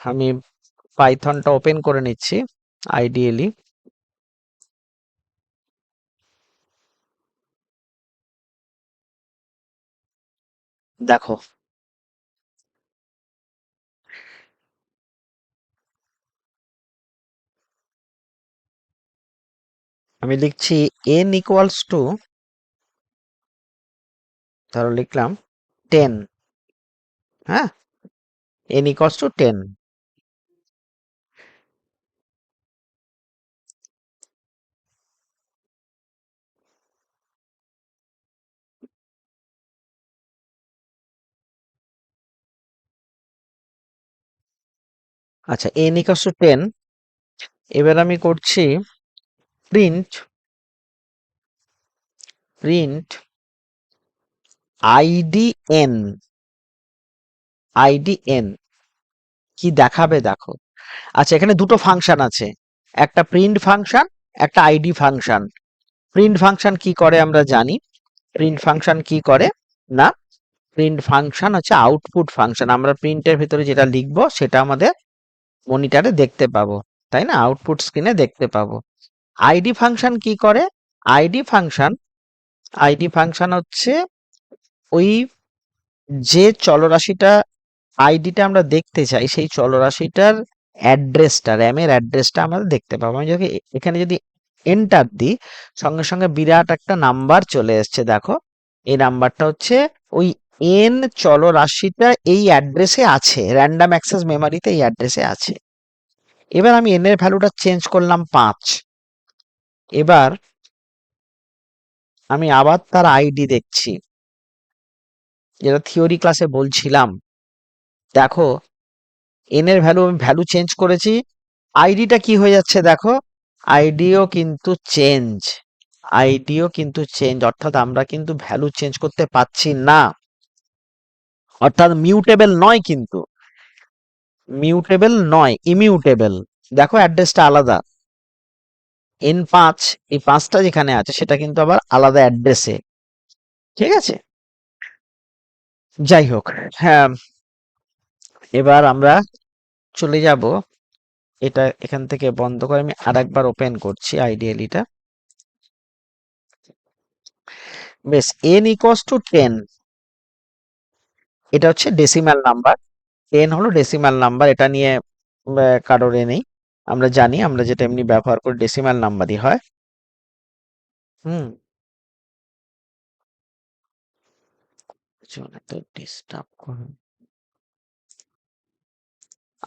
আমি পাইথনটা ওপেন করে নিচ্ছি আইডিয়ালি। দেখো আমি লিখছি n ইকুয়ালস টু, ধরো লিখলাম 10। হ্যাঁ, n ইকুয়ালস টু 10। আচ্ছা, n ইকুয়ালস টু 10। এবার আমি করছি প্রিন্ট প্রিন্ট আইডিএন। আইডিএন কি দেখাবে দেখো। আচ্ছা, এখানে দুটো ফাংশন আছে, একটা প্রিন্ট ফাংশন, একটা আইডি ফাংশন। প্রিন্ট ফাংশন কি করে আমরা জানি। প্রিন্ট ফাংশন কি করে না, প্রিন্ট ফাংশন হচ্ছে আউটপুট ফাংশন। আমরা প্রিন্টের ভিতরে যেটা লিখবো সেটা আমাদের মনিটরে দেখতে পাবো, তাই না, আউটপুট স্ক্রিনে দেখতে পাবো। আইডি ফাংশন কি করে, আইডি ফাংশন আইডি ফাংশন হচ্ছে ওই যে চলরাশিটা আইডিটা আমরা দেখতে চাই, সেই চলরাশিটার অ্যাড্রেসটা, র্যামের অ্যাড্রেসটা আমরা দেখতে পাবো। আমি যদি এখানে যদি এন্টার দিই, সঙ্গে সঙ্গে বিরাট একটা নাম্বার চলে এসছে। দেখো, এই নাম্বারটা হচ্ছে ওই এন চলরাশিটা এই অ্যাড্রেসে আছে, র্যান্ডম অ্যাক্সেস মেমোরিতে এই অ্যাড্রেসে আছে। এবার আমি এন এর ভ্যালুটা চেঞ্জ করলাম 5। এবার আমি আবার তার আইডি দেখছি, যেটা থিওরি ক্লাসে বলছিলাম। দেখো, এন এর ভ্যালু চেঞ্জ করেছি, আইডিটা কি হয়ে যাচ্ছে দেখো, আইডিও কিন্তু চেঞ্জ, অর্থাৎ আমরা কিন্তু ভ্যালু চেঞ্জ করতে পাচ্ছি না, অর্থাৎ মিউটেবল নয়, কিন্তু মিউটেবল নয়, ইমিউটেবল। দেখো অ্যাড্রেসটা আলাদা, N5, এই 5টা যেখানে আছে সেটা কিন্তু আবার আলাদা অ্যাড্রেসে। ঠিক আছে, যাই হোক। হ্যাঁ, এবার আমরা চলে যাব, এটা এখান থেকে বন্ধ করে আমি আরেকবার ওপেন করছি আইডিয়ালিটা। বেশ, n ইকুয়ালস টু 10, এটা হচ্ছে ডেসিমাল নাম্বার। 10 হলো ডেসিমাল নাম্বার, এটা নিয়ে কারোর নেই। আমরা জানি, আমরা যেটা এমনি ব্যবহার করি ডেসিমাল নাম্বারই হয়। হুম, তো ডিস্টার্ব করুন।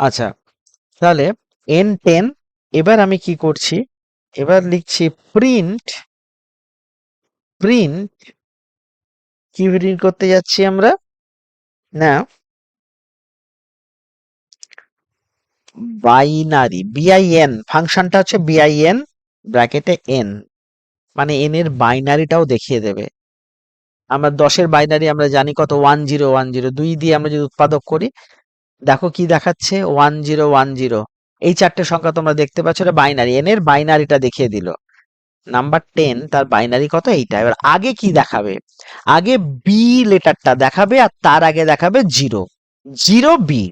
আচ্ছা, তাহলে n10। এবার আমি কি করছি, এবার লিখছি প্রিন্ট প্রিন্ট কি প্রিন্ট করতে যাচ্ছি আমরা না, বাইনারি, বিআইএন ফাংশনটা হচ্ছে বিআইএন ব্র্যাকেটে এন, মানে এন এর বাইনারিটাও দেখিয়ে দেবে। আমরা 10-এর বাইনারি আমরা জানি কত, 1010। 2 দিয়ে আমরা যদি উৎপাদক করি, দেখো কি দেখাচ্ছে, 1010। এই 4টে সংখ্যা তোমরা দেখতে পাচ্ছ, এটা বাইনারি, এন এর বাইনারিটা দেখিয়ে দিল। নাম্বার 10 তার বাইনারি কত, এইটা। এবার আগে কি দেখাবে, আগে বি লেটারটা দেখাবে, আর তার আগে দেখাবে 0, 0 বি।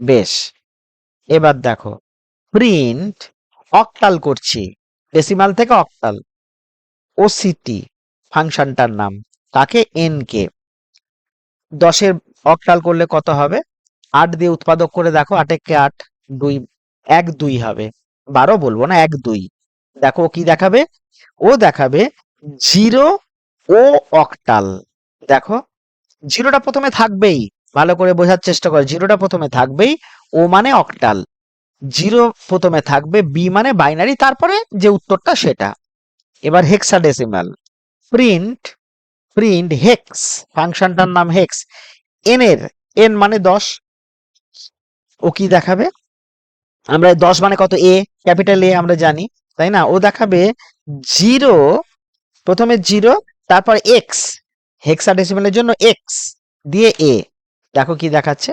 বেশ, এবার দেখো প্রিন্ট অক্টাল করছি, ডেসিমাল থেকে অক্টাল, ওসিটি ফাংশনটার নাম, তাকে এন কে 10-এর অক্টাল করলে কত হবে, 8 দিয়ে উৎপাদক করে দেখো, 8 একে 8, 2, 1 2 হবে, 12 বলবো না, 1 2। দেখো কি দেখাবে, ও দেখাবে 0 ও অক্টাল। দেখো, জিরোটা প্রথমে থাকবেই, ভালো করে বোঝার চেষ্টা করো, জিরোটা প্রথমে থাকবেই, ও মানে অক্টাল, 0 প্রথমে থাকবে, বি মানে বাইনারি, তারপরে যে উত্তরটা সেটা। এবার হেক্সাডেসিমাল, প্রিন্ট প্রিন্ট হেক্স, ফাংশনটার নাম হেক্স, এন এর, এন মানে 10, ও কি দেখাবে, আমরা 10 মানে কত, এ, ক্যাপিটাল এ আমরা জানি, তাই না, ও দেখাবে 0, প্রথমে 0, তারপর এক্স, হেক্সাডেসিমালের জন্য এক্স দিয়ে এ। দেখো কি দেখাচ্ছে,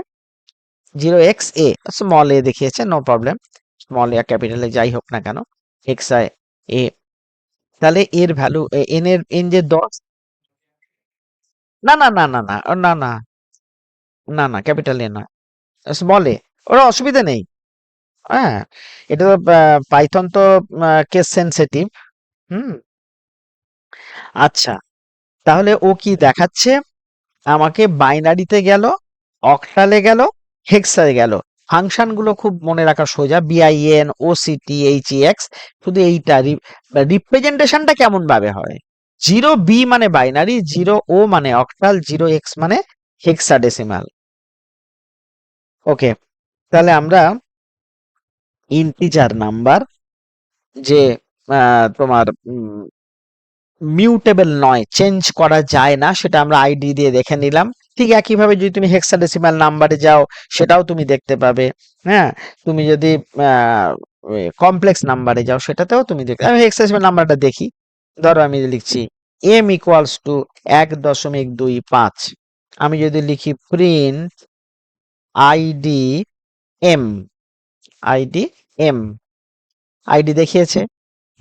0x a, স্মল এ দেখিয়েছে, no problem, small a capital a যাই হোক না কেন, হেক্সা এ। তাহলে এর ভ্যালু, এন এর, এন যে 10, না না না না না না না না না, ক্যাপিটাল এ না, স্মল এ, ওরা অসুবিধা নেই। হ্যাঁ, এটা তো পাইথন তো কেস সেনসিটিভ। হুম। আচ্ছা, তাহলে ও কি দেখাচ্ছে? আমাকে বাইনারিতে গেল, অক্টালে গেল, হেক্সায় গেল। ফাংশন গুলো খুব মনে রাখা সোজা, বিআইএন, ওসিটি, এইচইএক্স। শুধু এইটা রিপ্রেজেন্টেশনটা কেমন ভাবে হয়? 0 বি মানে বাইনারি, 0 ও মানে অক্টাল, 0 এক্স মানে হেক্সাডেসিমাল। ওকে, তাহলে আমরা ইন্টিজার নাম্বার যে তোমার মিউটেবল নয়, চেঞ্জ করা যায় না, সেটা আমরা আইডি দিয়ে দেখে নিলাম। ঠিক একইভাবে যদি তুমি হেক্সাডেসিমাল নাম্বারে যাও, সেটাও তুমি দেখতে পাবে। হ্যাঁ, তুমি যদি কমপ্লেক্স নাম্বারে যাও, সেটাতেও তুমি দেখতে। আমি হেক্সাডেসিমাল নাম্বারটা দেখি। ধরো আমি লিখছি m=1.225। আমি যদি লিখি print id m, id m, id দেখিয়েছে।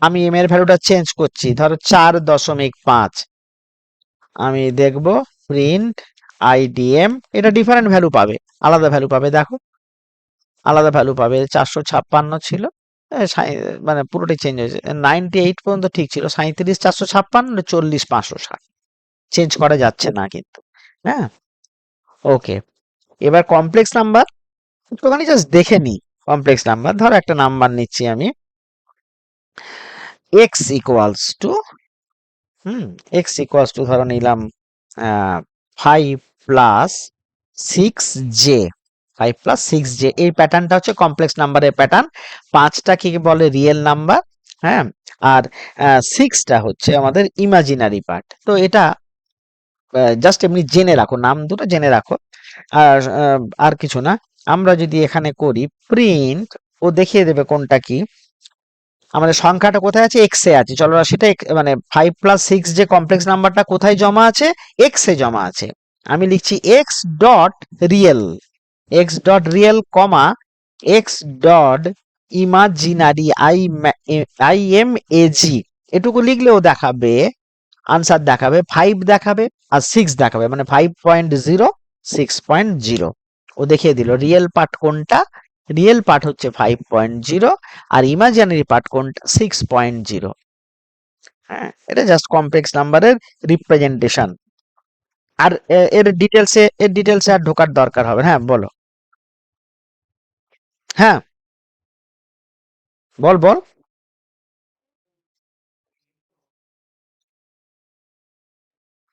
আমি এম এর ভ্যালুটা চেঞ্জ করছি, ধরো 4.5। আমি দেখব প্রিন্ট আইডিএম, এটা ডিফারেন্ট ভ্যালু পাবে, আলাদা ভ্যালু পাবে। দেখো আলাদা ভ্যালু পাবে, 456 ছিল, মানে পুরোটাই চেঞ্জ হয়েছে। 98 পর্যন্ত ঠিক ছিল, 37 456, 40 560, চেঞ্জ করা যাচ্ছে না কিন্তু। হ্যাঁ, ওকে। এবার কমপ্লেক্স নাম্বার একটুখানি জাস্ট দেখে নি। কমপ্লেক্স নাম্বার ধরো একটা নাম্বার নিচ্ছি আমি, এক্স ইকুয়ালস টু ধরো নিলাম 5+6j, 5+6j। এই প্যাটার্নটা হচ্ছে কমপ্লেক্স নাম্বারের প্যাটার্ন। 5টা কি বলে রিয়েল নাম্বার, হ্যাঁ, আর 6টা হচ্ছে আমাদের ইমাজিনারি পার্ট। তো এটা জাস্ট এমনি জেনে রাখো, নাম দুটো জেনে রাখো। আর কিছু না। আমরা যদি এখানে করি প্রিন্ট, ও দেখিয়ে দেবে কোনটা কি। আমাদের সংখ্যাটা কোথায় আছে? এক্স এ আছে। চলো সেটা মানে 5+6 যে কমপ্লেক্স নাম্বারটা কোথায় জমা আছে? এক্স এ জমা আছে। আমি লিখছি x dot real, x dot real comma x dot imaginary, IMAG। এটুকু লিখলেও দেখাবে, আনসার দেখাবে, 5 দেখাবে আর 6 দেখাবে, মানে 5.0, 6.0। ও দেখিয়ে দিল রিয়েল পার্ট কোনটা। রিয়েল পার্ট হচ্ছে 5.0, আর ইমাজিনারি পার্ট কোনটা? 6.0। হ্যাঁ, এটা জাস্ট কমপ্লেক্স নাম্বারের রিপ্রেজেন্টেশন। আর এর ডিটেলসে আর ঢোকার দরকার হবে? হ্যাঁ বলো। হ্যাঁ, বল বল।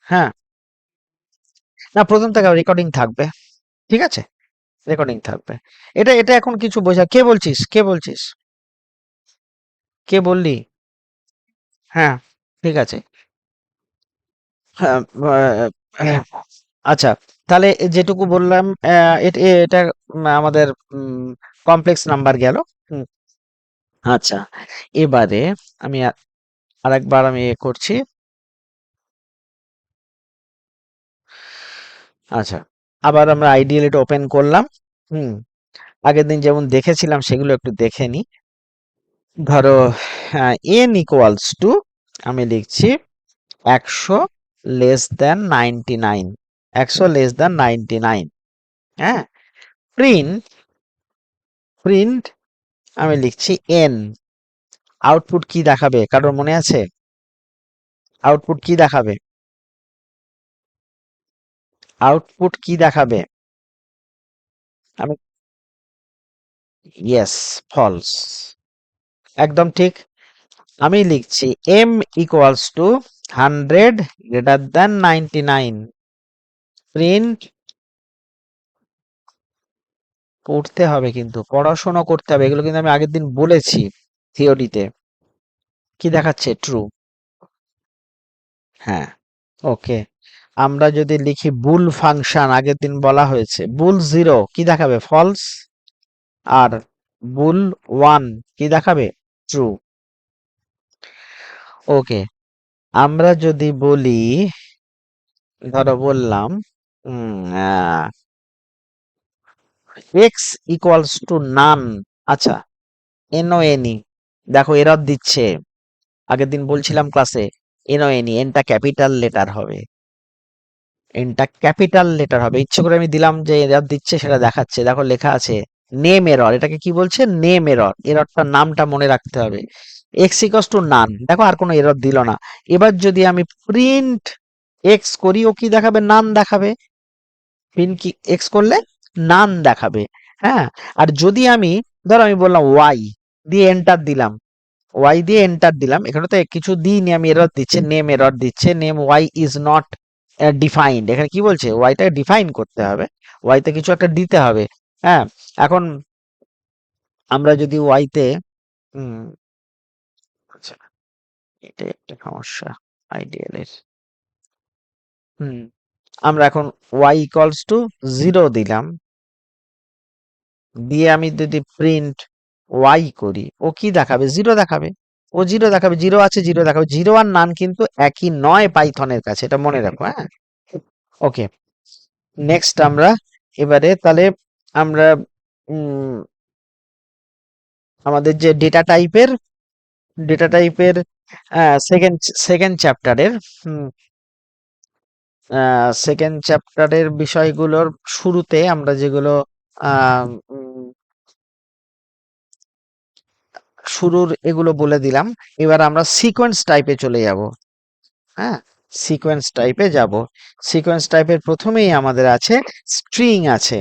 হ্যাঁ, না প্রথম থেকে রেকর্ডিং থাকবে। ঠিক আছে, রেকর্ডিং থাকবে। এটা এটা এখন কিছু বোঝা, কে বলছিস? কে বলছিস? কে বললি? হ্যাঁ, ঠিক আছে। হ্যাঁ, হ্যাঁ, আচ্ছা, তাহলে যেটুকু বললাম, এটা আমাদের কমপ্লেক্স নাম্বার গেল। হুম, আচ্ছা, এবারে আমি আরেকবার আমি করছি। আচ্ছা, আবার আমরা আইডিয়াল এটা ওপেন করলাম। হুম, আগের দিন যেমন দেখেছিলাম সেগুলো একটু দেখে নি। ধরো n=, আমি লিখছি 100 <99, 100 <99। হ্যাঁ, প্রিন্ট, প্রিন্ট আমি লিখছি n। আউটপুট কি দেখাবে? কারোর মনে আছে আউটপুট কি দেখাবে? আউটপুট কি দেখাবে? আমি, ইয়েস, ফলস, একদম ঠিক। আমি লিখছি m=100 <99। প্রিন্ট, পড়তে হবে কিন্তু, পড়াশোনা করতে হবে, এগুলো কিন্তু আমি আগের দিন বলেছি থিওরিতে। কি দেখাচ্ছে? ট্রু। হ্যাঁ, ওকে। আমরা যদি লিখি বুল ফাংশন, আগের দিন বলা হয়েছে, বুল 0 কি দেখাবে? ফলস। আর বুল 1 কি দেখাবে? ট্রু। ওকে, আমরা যদি বলি, ধরো বললাম x=নান। আচ্ছা, NONE, দেখো এরর দিচ্ছে। আগের দিন বলছিলাম ক্লাসে, NONE, এনটা ক্যাপিটাল লেটার হবে, এনটা ক্যাপিটাল লেটার হবে। ইচ্ছে করে আমি দিলাম যে এরর দিচ্ছে, সেটা দেখাচ্ছে। দেখো লেখা আছে নেম এরর, এটাকে কি বলছে? Name error. এররটার নামটা মনে রাখতে হবে। এক্স ইকস টু নান, দেখো আর কোনো এরর দিল না। এবার যদি আমি প্রিন্ট এক্স করি, ও কি দেখাবে? নান দেখাবে। প্রিন্ট কি এক্স করলে নান দেখাবে। হ্যাঁ, আর যদি আমি, ধরো আমি বললাম ওয়াই দিয়ে এন্টার দিলাম, ওয়াই দিয়ে এন্টার দিলাম, এখানে তো কিছু দিইনি আমি, এরর দিচ্ছে, নেম এরর দিচ্ছে, name y is not defined. এখানে কি বলছে? ওয়াইটাকে ডিফাইন করতে হবে, ওয়াইতে কিছু একটা দিতে হবে। হ্যাঁ, এখন আমরা যদি ওয়াইতে, হুম, আচ্ছা, এটা একটা সমস্যা আইডিয়াল এর। হুম, আমরা এখন ওয়াই ইকুয়ালস টু 0 দিলাম, দিয়ে আমি যদি প্রিন্ট ওয়াই করি, ও কি দেখাবে? 0 দেখাবে। ও 0 দেখাবে, 0 আছে 0 দেখাবে। 0 আর নান কিন্তু একই নয় পাইথনের কাছে, এটা মনে রাখো। হ্যাঁ, ওকে। নেক্সট আমরা এবারে তাহলে আমরা উম, আমাদের যে ডেটা টাইপের সেকেন্ড সেকেন্ড চ্যাপ্টারের সেকেন্ড চ্যাপ্টারের বিষয়গুলোর শুরুতে আমরা যেগুলো আহ, উম, শুরুর এগুলো বলে দিলাম। এবার আমরা সিকোয়েন্স টাইপে চলে যাব। হ্যাঁ, সিকোয়েন্স টাইপে যাব। সিকোয়েন্স টাইপের প্রথমেই আমাদের আছে স্ট্রিং আছে,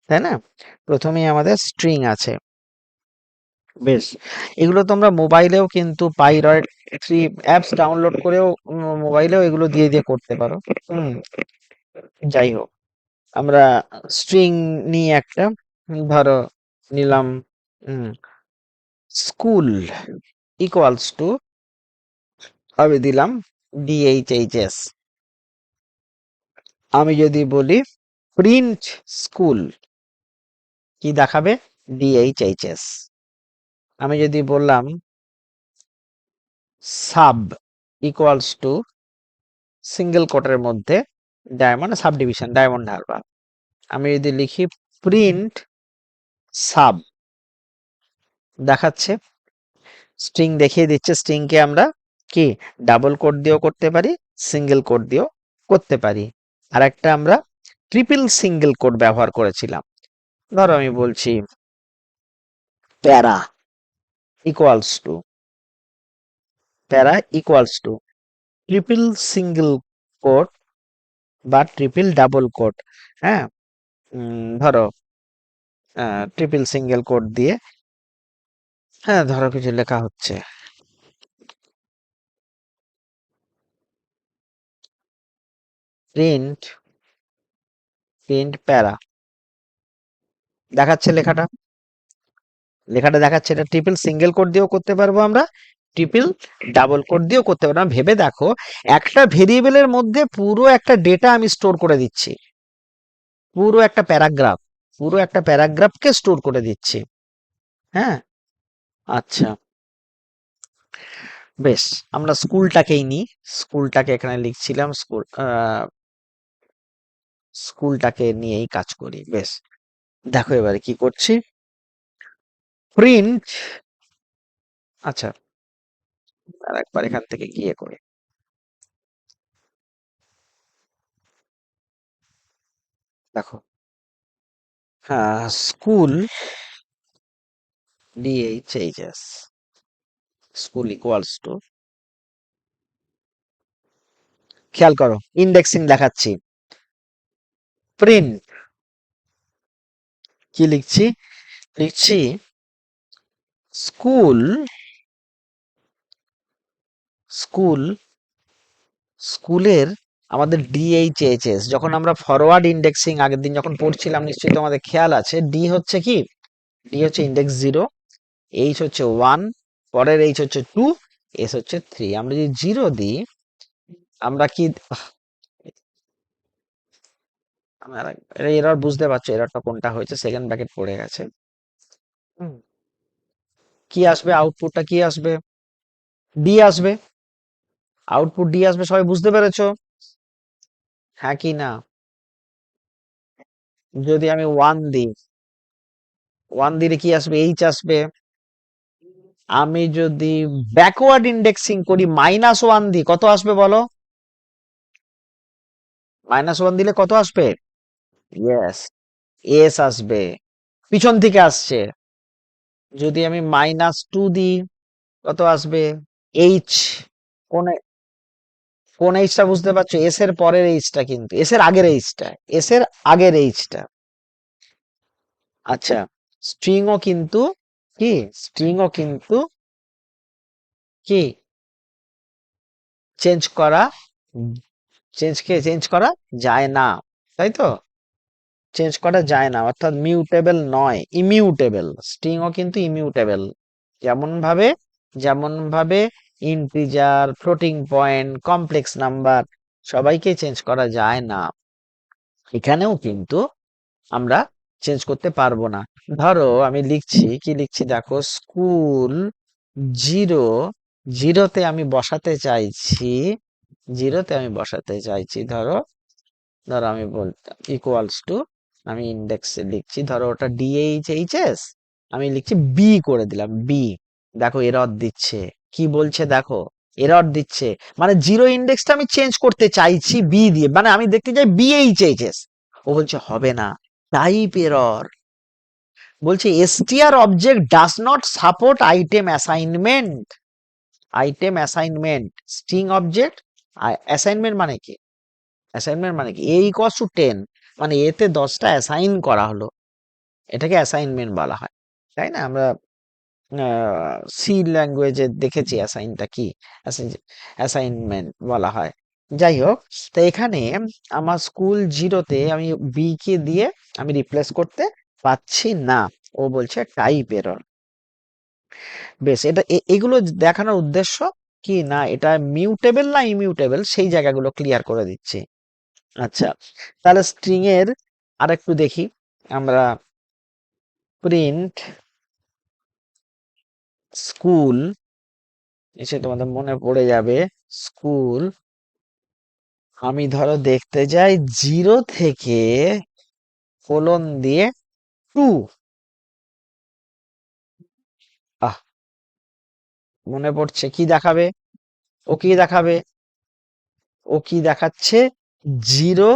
তাই না? প্রথমেই আমাদের স্ট্রিং আছে। বেশ, এগুলো তোমরা মোবাইলেও কিন্তু পাইরয়েড 3 অ্যাপস ডাউনলোড করেও মোবাইলেও এগুলো দিয়ে দিয়ে করতে পারো। হুম, যাই হোক, আমরা স্ট্রিং নিয়ে একটা, ধরো নিলাম স্কুল ইকুয়ালস টু, আমি দিলাম ডিএইচএইচএস। আমি যদি বলি প্রিন্ট স্কুল, কি দেখাবে? ডিএইচএইচএস। আমি যদি বললাম সাব ইকুয়ালস টু সিঙ্গেল কোটের মধ্যে diamond sub division, diamond Harbour, আমি যদি লিখি প্রিন্ট সাব, দেখাচ্ছে, স্ট্রিং দেখিয়ে দিচ্ছে। স্ট্রিংকে আমরা কি ডাবল কোট দিয়েও করতে পারি, সিঙ্গেল কোট দিয়েও করতে পারি। আর একটা আমরা ট্রিপল সিঙ্গেল কোট ব্যবহার করেছিলাম। ধরো আমি বলছি para equals to, para equals to triple single quote বা ট্রিপল ডাবল কোট। হ্যাঁ, ধরো ট্রিপল সিঙ্গেল কোট দিয়ে, হ্যাঁ ধরো কিছু লেখা হচ্ছে, প্রিন্ট প্রিন্ট প্যারা, দেখাচ্ছে লেখাটা, লেখাটা দেখাচ্ছে। এটা ট্রিপল সিঙ্গেল কোট দিয়েও করতে পারবো আমরা, ট্রিপল ডাবল কোট দিয়েও করতে পারবো। ভেবে দেখো, একটা ভেরিয়েবলের মধ্যে পুরো একটা ডেটা আমি স্টোর করে দিচ্ছি, পুরো একটা প্যারাগ্রাফ, পুরো একটা প্যারাগ্রাফকে স্টোর করে দিচ্ছি। হ্যাঁ, আচ্ছা, বেশ, আমরা স্কুলটাকেই নিই। স্কুলটাকে এখানে লিখছিলাম, স্কুলটাকে নিয়েই কাজ করি। বেশ, দেখো এবারে কি করছি, প্রিন্ট, আচ্ছা, আর একবার এখান থেকে গিয়ে করে দেখো, হ্যাঁ, স্কুল ডিএইচএইচএস, স্কুল ইকুয়ালস টু, খেয়াল করো ইন্ডেক্সিং দেখাচ্ছি, প্রিন্ট কি লিখছি? লিখছি স্কুল, স্কুল, স্কুলের আমাদের ডিএইচএইচএস। যখন আমরা ফরওয়ার্ড ইন্ডেক্সিং আগের দিন যখন পড়ছিলাম, নিশ্চয়ই তোমাদের খেয়াল আছে, ডি হচ্ছে কি? ডি হচ্ছে ইন্ডেক্স 0, এইচ হচ্ছে 1, পরের এইচ হচ্ছে 2, এস হচ্ছে 3। আমরা যদি 0 দিই, আমরা কি এরর বুঝতে পারছো? এররটা কোনটা হয়েছে? সেকেন্ড ব্র্যাকেট পড়ে গেছে। হুম, কি আসবে? আউটপুটটা কি আসবে? ডি আসবে, আউটপুট ডি আসবে। সবাই বুঝতে পেরেছো? হ্যাঁ কি না? যদি আমি 1 দিই, 1 দিলে কি আসবে? এইচ আসবে। আমি যদি ব্যাকওয়ার্ড ইন্ডেক্সিং করি, -1 দিই, কত আসবে বলো? -1 দিলে কত আসবে? ইয়েস, এস আসবে। পিছন থেকে আসছে। যদি আমি -2 দিই কত আসবে? এইচ। কোন কোন এইচটা বুঝতে পারছো? এস এর পরের এইচটা, কিন্তু এস এর আগের এইচটা, এস এর আগের এইচটা। আচ্ছা, স্ট্রিংও কিন্তু কি, স্ট্রিংও কিন্তু কি চেঞ্জ করা, চেঞ্জ করা যায় না, তাই তো? চেঞ্জ করা যায় না, অর্থাৎ মিউটেবল নয়, ইমিউটেবল। স্ট্রিংও কিন্তু ইমিউটেবল। যেমন ভাবে integer, floating point, complex number সবাইকে চেঞ্জ করা যায় না, এখানেও কিন্তু আমরা চেঞ্জ করতে পারবো না। ধরো আমি লিখছি, কি লিখছি দেখো, স্কুল জিরো, জিরোতে আমি বসাতে চাইছি, ধরো, আমি বলতাম ইকুয়ালস টু, আমি ইন্ডেক্সে লিখছি, ধরো ওটা ডিএইচএইচএস, আমি লিখছি বি করে দিলাম, বি। দেখো এরর দিচ্ছে, কি বলছে দেখো, এরর দিচ্ছে, মানে জিরো ইন্ডেক্সটা আমি চেঞ্জ করতে চাইছি বি দিয়ে, মানে আমি দেখতে চাই বিএইচএইচএস, ও বলছে হবে না, টাইপ এরর। বলছে str object does not support item assignment string object. Assignment মানে কি, এ ইকুয়ালস টু 10, মানে এতে 10টা অ্যাসাইন করা হলো, এটাকে অ্যাসাইনমেন্ট বলা হয়, তাই না? আমরা সি ল্যাঙ্গুয়েজে দেখেছি অ্যাসাইনটা কি, অ্যাসাইনমেন্ট বলা হয়। যাই হোক, তো এখানে আমার স্কুল জিরোতে আমি বি কে দিয়ে আমি রিপ্লেস করতে পাচ্ছি না, ও বলছে টাইপ এরর। বেশ, এটা এগুলো দেখানোর উদ্দেশ্য কি না, এটা মিউটেবল না ইমিউটেবল সেই জায়গাগুলো ক্লিয়ার করে দিচ্ছি। আচ্ছা, তাহলে স্ট্রিং এর আরেকটু দেখি আমরা, প্রিন্ট স্কুল, এসে তোমাদের মনে পড়ে যাবে, স্কুল, আমি ধরো দেখতে যাই জিরো থেকে কোলন দিয়ে 2, আহ মনে পড়ছে, কি দেখাবে, ও কি দেখাবে, ও কি দেখাচ্ছে, জিরো,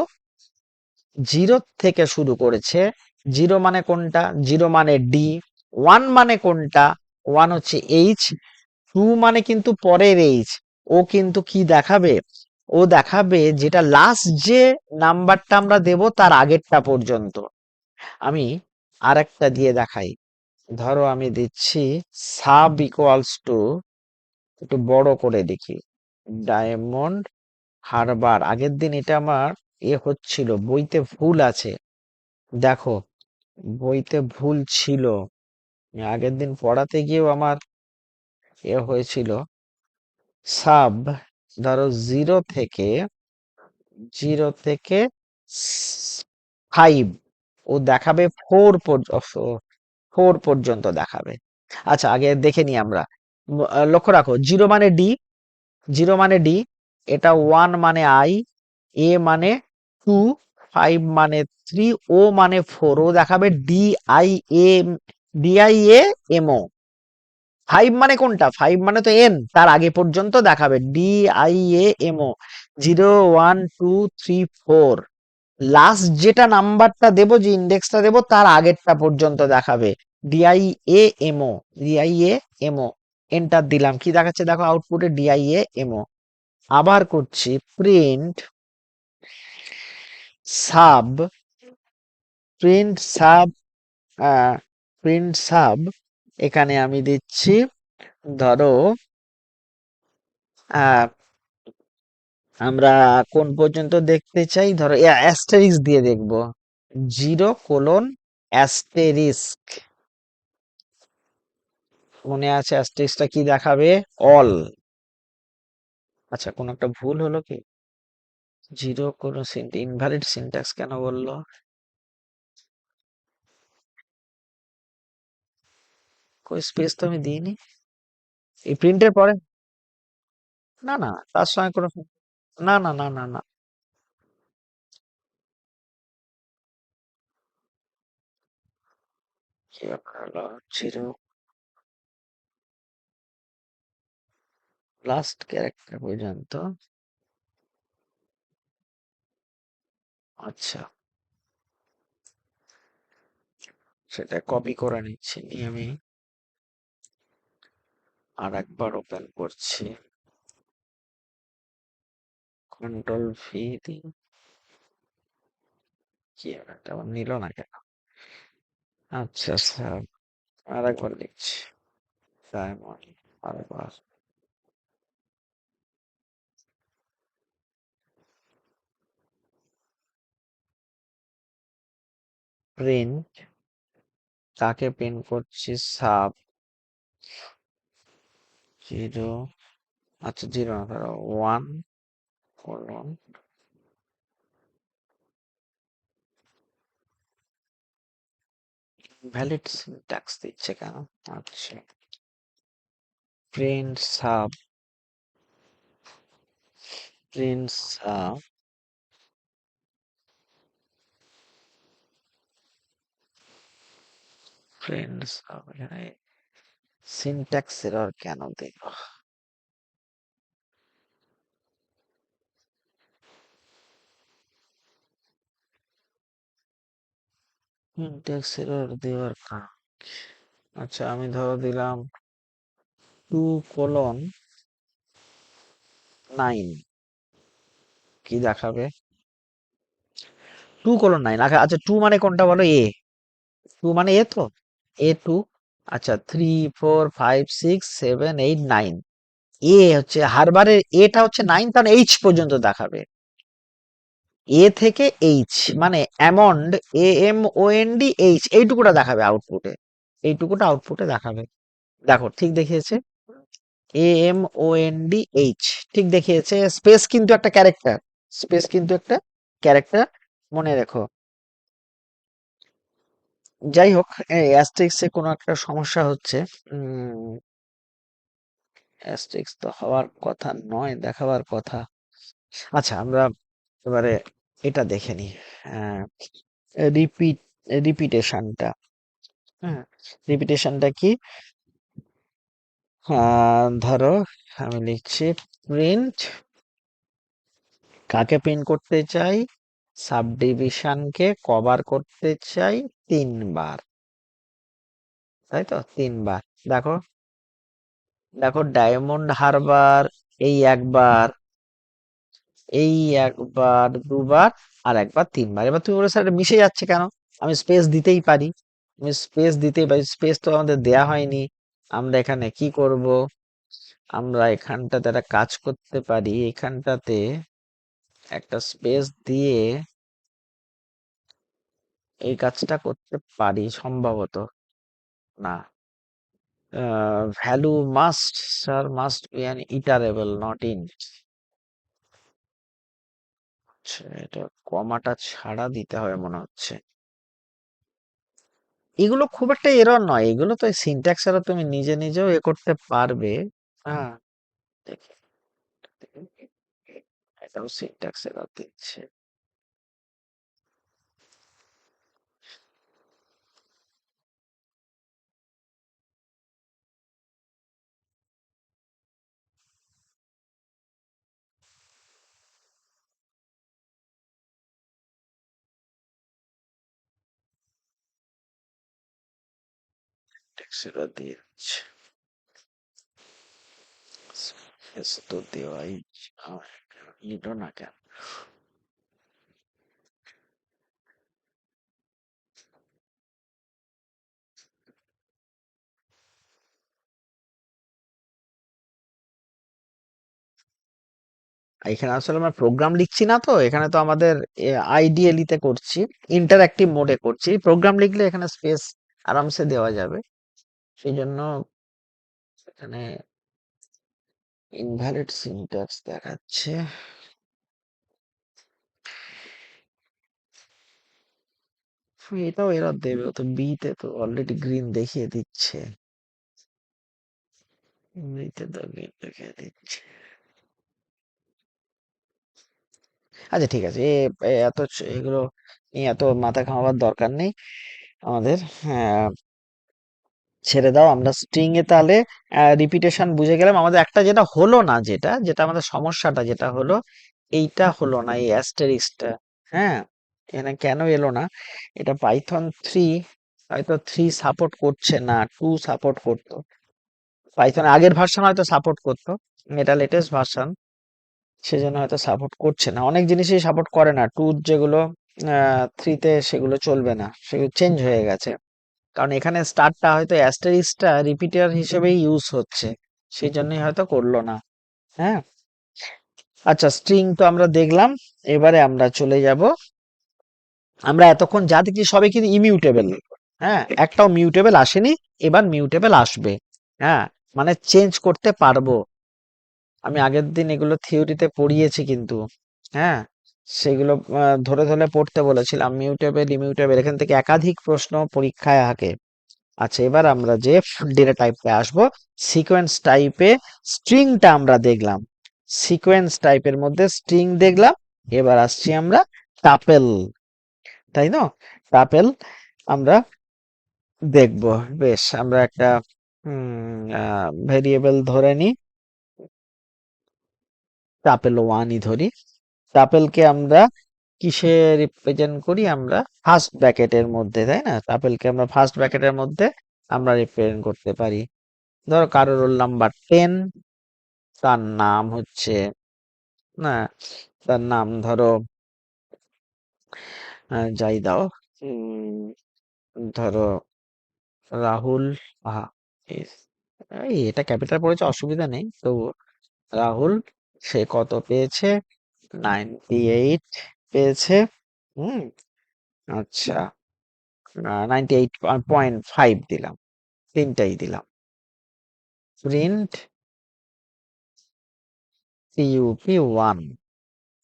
জিরো থেকে শুরু করেছে, জিরো মানে কোনটা, জিরো মানে ডি, ওয়ান মানে কোনটা, ওয়ান হচ্ছে এইচ, টু মানে কিন্তু পরের এইচ, ও কিন্তু কি দেখাবে, ও দেখাবে যেটা লাস্ট যে নাম্বারটা আমরা দেব তার আগেরটা পর্যন্ত। আমি আরেকটা দিয়ে দেখাই, ধরো আমি দিচ্ছি সাব ইকুয়ালস টু, একটু বড় করে দেখি, ডায়মন্ড হারবার। আগের দিন এটা আমার হচ্ছিল, বইতে ভুল আছে, দেখো বইতে ভুল ছিল, আগের দিন পড়াতে গিয়েও আমার হয়েছিল। সাব, ধরো জিরো থেকে 5, ও দেখাবে 4 পর্যন্ত দেখাবে। আচ্ছা, আগে দেখে নি আমরা, লক্ষ্য রাখো, জিরো মানে ডি, এটা 1 মানে আই, এ মানে 2, 5 মানে 3, ও মানে 4, ও দেখাবে DIA DIA MO। 5 মানে কোনটা, 5 মানে তো এন, তার আগে পর্যন্ত দেখাবে DIAMO, 0 1 2 3 4, লাস্ট যেটা নাম্বারটা দেবো, যে ইন্ডেক্সটা দেবো তার আগেরটা পর্যন্ত দেখাবে DIAMO। এন্টার দিলাম, কি দেখাচ্ছে দেখো আউটপুটে DIAMO। আবার করছি, print sub, print sub, print sub, এখানে আমি দিচ্ছি, ধরো আহ আমরা কোন পর্যন্ত দেখতে চাই, ধরো অ্যাস্টেরিস্ক দিয়ে দেখবো, 0:**, মনে আছে অ্যাস্টেরিস্কটা কি দেখাবে, অল। আচ্ছা, কোন একটা ভুল হলো কি, জিরো কোন ইনভ্যালিড সিনট্যাক্স কেন বললো, কোই স্পেস তো আমি দিইনি এই প্রিন্টের পরে, না না, তার সঙ্গে কোনো, না না না না না, কি ব্যাপার হলো, জিরো লাস্ট ক্যারেক্টার পর্যন্ত, আচ্ছা সেটা কপি করে নিচ্ছি, নিয়ে আমি আর একবার ওপেন করছি, কন্ট্রোল ভি দিই। কি একটা আবার নিল না কেন? আচ্ছা স্যার, আর একবার লিখছি, সাইমন আরবার। প্রিন্ট, কাকে প্রিন্ট করছি? সাব জিরো, আচ্ছা জিরো না, ধরো 1:, ভ্যালিড সিনট্যাক্স দিচ্ছে কেন? আচ্ছা, print sub, print sub, print sub, এখানে সিনট্যাক্স এরর কেন দিল? সিনট্যাক্স এরর দেওয়ার কারণ কি? আচ্ছা, আমি ধরো দিলাম 2:9, কি দেখাবে? 2:9, আচ্ছা 2 মানে কোনটা বলো? 2 মানে তো A2। আচ্ছা, 3 4 5 6 7 8 9, হচ্ছে হারবারের এটা হচ্ছে 9, কারণ এইচ পর্যন্ত দেখাবে। এ থেকে এইচ মানে অ্যামন্ড, AMOND এইটুকুটা দেখাবে আউটপুটে, এইটুকুটা আউটপুটে দেখাবে। দেখো ঠিক দেখিয়েছে, AMONDH ঠিক দেখিয়েছে। স্পেস কিন্তু একটা ক্যারেক্টার, স্পেস কিন্তু একটা ক্যারেক্টার, মনে রেখো। যাই হোক, অ্যাস্টেরিক্সে কোনো একটা সমস্যা হচ্ছে। অ্যাস্টেরিক্স তো হওয়ার কথা নয়, দেখাবার কথা। আচ্ছা, আমরা এবারে এটা দেখে নিই, রিপিট, রিপিটেশনটা। হ্যাঁ, রিপিটেশনটা কি? ধরো আমি লিখছি প্রিন্ট, কাকে প্রিন্ট করতে চাই? সাবডিভিশনকে কভার করতে চাই 3 বার, তাই তো? 3 বার। দেখো, দেখো ডায়মন্ড হারবার এই একবার, এই একবার, দুবার, আর একবার 3 বার। এবার তুমি বলে, স্যার এটা মিশে যাচ্ছে কেন? আমি স্পেস দিতেই পারি, আমি স্পেস দিতেই পারি, স্পেস তো আমাদের দেয়া হয়নি। আমরা এখানে কি করব? আমরা এখানটাতে একটা কাজ করতে পারি, এখানটাতে একটা স্পেস দিয়ে এই কাজটা করতে পারি সম্ভবত। না, value must, sir must be an iterable, not in. আচ্ছা, এটা কমাটা ছাড়া দিতে হবে মনে হচ্ছে। এগুলো খুব একটা এরর নয়, এগুলো তো সিনট্যাক্স এরর, তুমি নিজে নিজেও করতে পারবে। হ্যাঁ, দেখি, এটাও সিনট্যাক্স এরর দিচ্ছে। সিনট্যাক্স এরর দিচ্ছে, স্পেস তো দেওয়াই নিল না কেন? এখানে আসলে আমরা প্রোগ্রাম লিখছি না, তো এখানে তো আমাদের আইডিয়ালি তে করছি, ইন্টারঅ্যাক্টিভ মোডে করছি। প্রোগ্রাম লিখলে এখানে স্পেস আরামসে দেওয়া যাবে, সেই জন্য এখানে ইনভ্যালিড সিনট্যাক্স দেখাচ্ছে। এটাও এরর দেবে, ও তো বি তে তো অলরেডি গ্রিন দেখিয়ে দিচ্ছে, বি তে তো গ্রিন দেখিয়ে দিচ্ছে। আচ্ছা ঠিক আছে, এগুলো নিয়ে এত মাথা ঘামাবার দরকার নেই আমাদের। হ্যাঁ, ছেড়ে দাও। আমরা স্ট্রিং এ তাহলে রিপিটেশন বুঝে গেলাম। আমাদের একটা যেটা হলো না, যেটা যেটা আমাদের সমস্যাটা যেটা হলো, এইটা হলো না, এই অ্যাস্টেরিক্সটা। হ্যাঁ, এখানে কেন এলো না? এটা পাইথন 3 হয়তো 3 সাপোর্ট করছে না, 2 সাপোর্ট করতো। পাইথন আগের ভার্সন হয়তো সাপোর্ট করতো, এটা লেটেস্ট ভার্সন, সেজন্য হয়তো সাপোর্ট করছে না। অনেক জিনিসই সাপোর্ট করে না, 2 যেগুলো 3 তে সেগুলো চলবে না, সেগুলো চেঞ্জ হয়ে গেছে। কারণ এখানে স্টারটা হয়তো অ্যাস্টারিস্কটা রিপিটার হিসেবেই ইউজ হচ্ছে, সেই জন্যই হয়তো করলো না। হ্যাঁ, আচ্ছা, স্ট্রিং তো আমরা দেখলাম। এবারে আমরা চলে যাব, আমরা এতক্ষণ যা দেখছি সবই কিন্তু ইমিউটেবল। হ্যাঁ, একটাও মিউটেবল আসেনি, এবার মিউটেবল আসবে। হ্যাঁ, মানে চেঞ্জ করতে পারবো। আমি আগের দিন এগুলো থিওরিতে পড়িয়েছি কিন্তু। হ্যাঁ, সেগুলো ধরে ধরে পড়তে বলেছিলাম, মিউটেবল ইমিউটেবল, এখান থেকে একাধিক প্রশ্ন পরীক্ষায় থাকে। আচ্ছা, এবার আমরা যে ডেটা টাইপে আসবো, সিকোয়েন্স টাইপে স্ট্রিংটা আমরা দেখলাম, সিকোয়েন্স টাইপের মধ্যে স্ট্রিং দেখলাম। এবার আসছি আমরা টাপেল, তাই না? টাপেল আমরা দেখব। বেশ, আমরা একটা ভেরিয়েবল ধরে নিই, টাপেল 1ই ধরি। টাপেলকে আমরা কিসে রিপ্রেজেন্ট করি? আমরা ফার্স্ট ব্র্যাকেটের মধ্যে, তাই না? টাপেলকে আমরা ফার্স্ট ব্র্যাকেটের মধ্যে আমরা রিপ্রেজেন্ট করতে পারি। ধরো কারো রোল নাম্বার 10, তার নাম হচ্ছে, না, তার নাম ধরো যাই দাও, ধরো রাহুল। আহা, এটা ক্যাপিটাল পড়েছে, অসুবিধা নেই, তো রাহুল, সে কত পেয়েছে? 98 পেয়েছে। হুম, আচ্ছা, 98.5 দিলাম, তিনটাই দিলাম। প্রিন্ট পিইউপি 1,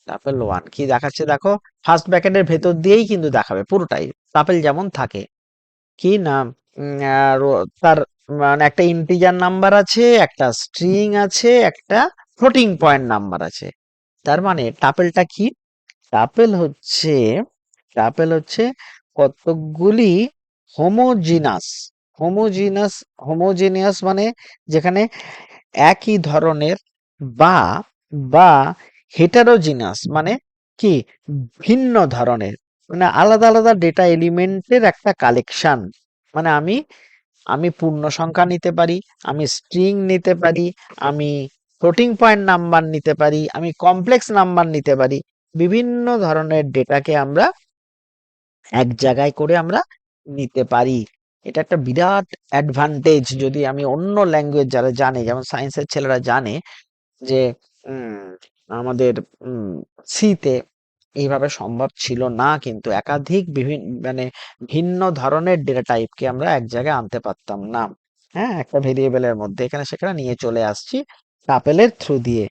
টাপেল 1 কি দেখাচ্ছে দেখো, ফার্স্ট ব্র্যাকেটের ভেতর দিয়েই কিন্তু দেখাবে পুরোটাই, টাপেল যেমন থাকে। কি নাম? তার মানে একটা ইন্টিজার নাম্বার আছে, একটা স্ট্রিং আছে, একটা ফ্লোটিং পয়েন্ট নাম্বার আছে। তার মানে টাপেলটা কি? টাপেল হচ্ছে, টাপেল হচ্ছে কতগুলি হোমোজিনাস, হোমোজিনাস, হোমোজিনিয়াস মানে যেখানে একই ধরনের, বা বা হেটারোজিনাস মানে কি, ভিন্ন ধরনের, মানে আলাদা আলাদা ডেটা এলিমেন্টের একটা কালেকশন। মানে আমি আমি পূর্ণ সংখ্যা নিতে পারি, আমি স্ট্রিং নিতে পারি, আমি ফ্লোটিং পয়েন্ট নাম্বার নিতে পারি, আমি কমপ্লেক্স নাম্বার নিতে পারি। বিভিন্ন ধরনের ডেটাকে আমরা এক জায়গায় করে আমরা নিতে পারি। এটা একটা বিরাট অ্যাডভান্টেজ, যদি আমি অন্য ল্যাঙ্গুয়েজ যারা জানে, যেমন সায়েন্সের ছেলেরা জানে যে উম, আমাদের সিতে এইভাবে সম্ভব ছিল না, কিন্তু একাধিক বিভিন্ন মানে ভিন্ন ধরনের ডেটা টাইপকে আমরা এক জায়গায় আনতে পারতাম না। হ্যাঁ, একটা ভেরিয়েবলের মধ্যে এখানে সেখানে নিয়ে চলে আসছি টাপেলের থ্রু দিয়ে।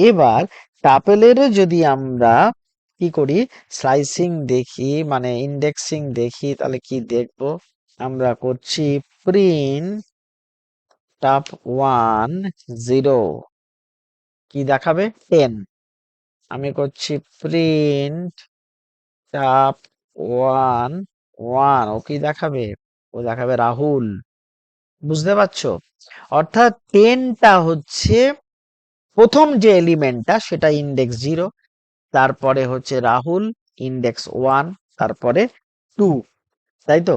এবার টাপেলেরও যদি আমরা কি করি, স্লাইসিং দেখি, মানে ইন্ডেক্সিং দেখি, তাহলে কি দেখব? আমরা করছি প্রিন্ট টাপ 1 0, কি দেখাবে? 10। আমি করছি প্রিন্ট টাপ 1 1, ও কি দেখাবে? ও দেখাবে রাহুল। বুঝতে পারছো? অর্থাৎ 10টা হচ্ছে প্রথম যে এলিমেন্টটা, সেটা ইন্ডেক্স 0, তারপরে হচ্ছে রাহুল ইন্ডেক্স 1, তারপরে 2, তাই তো?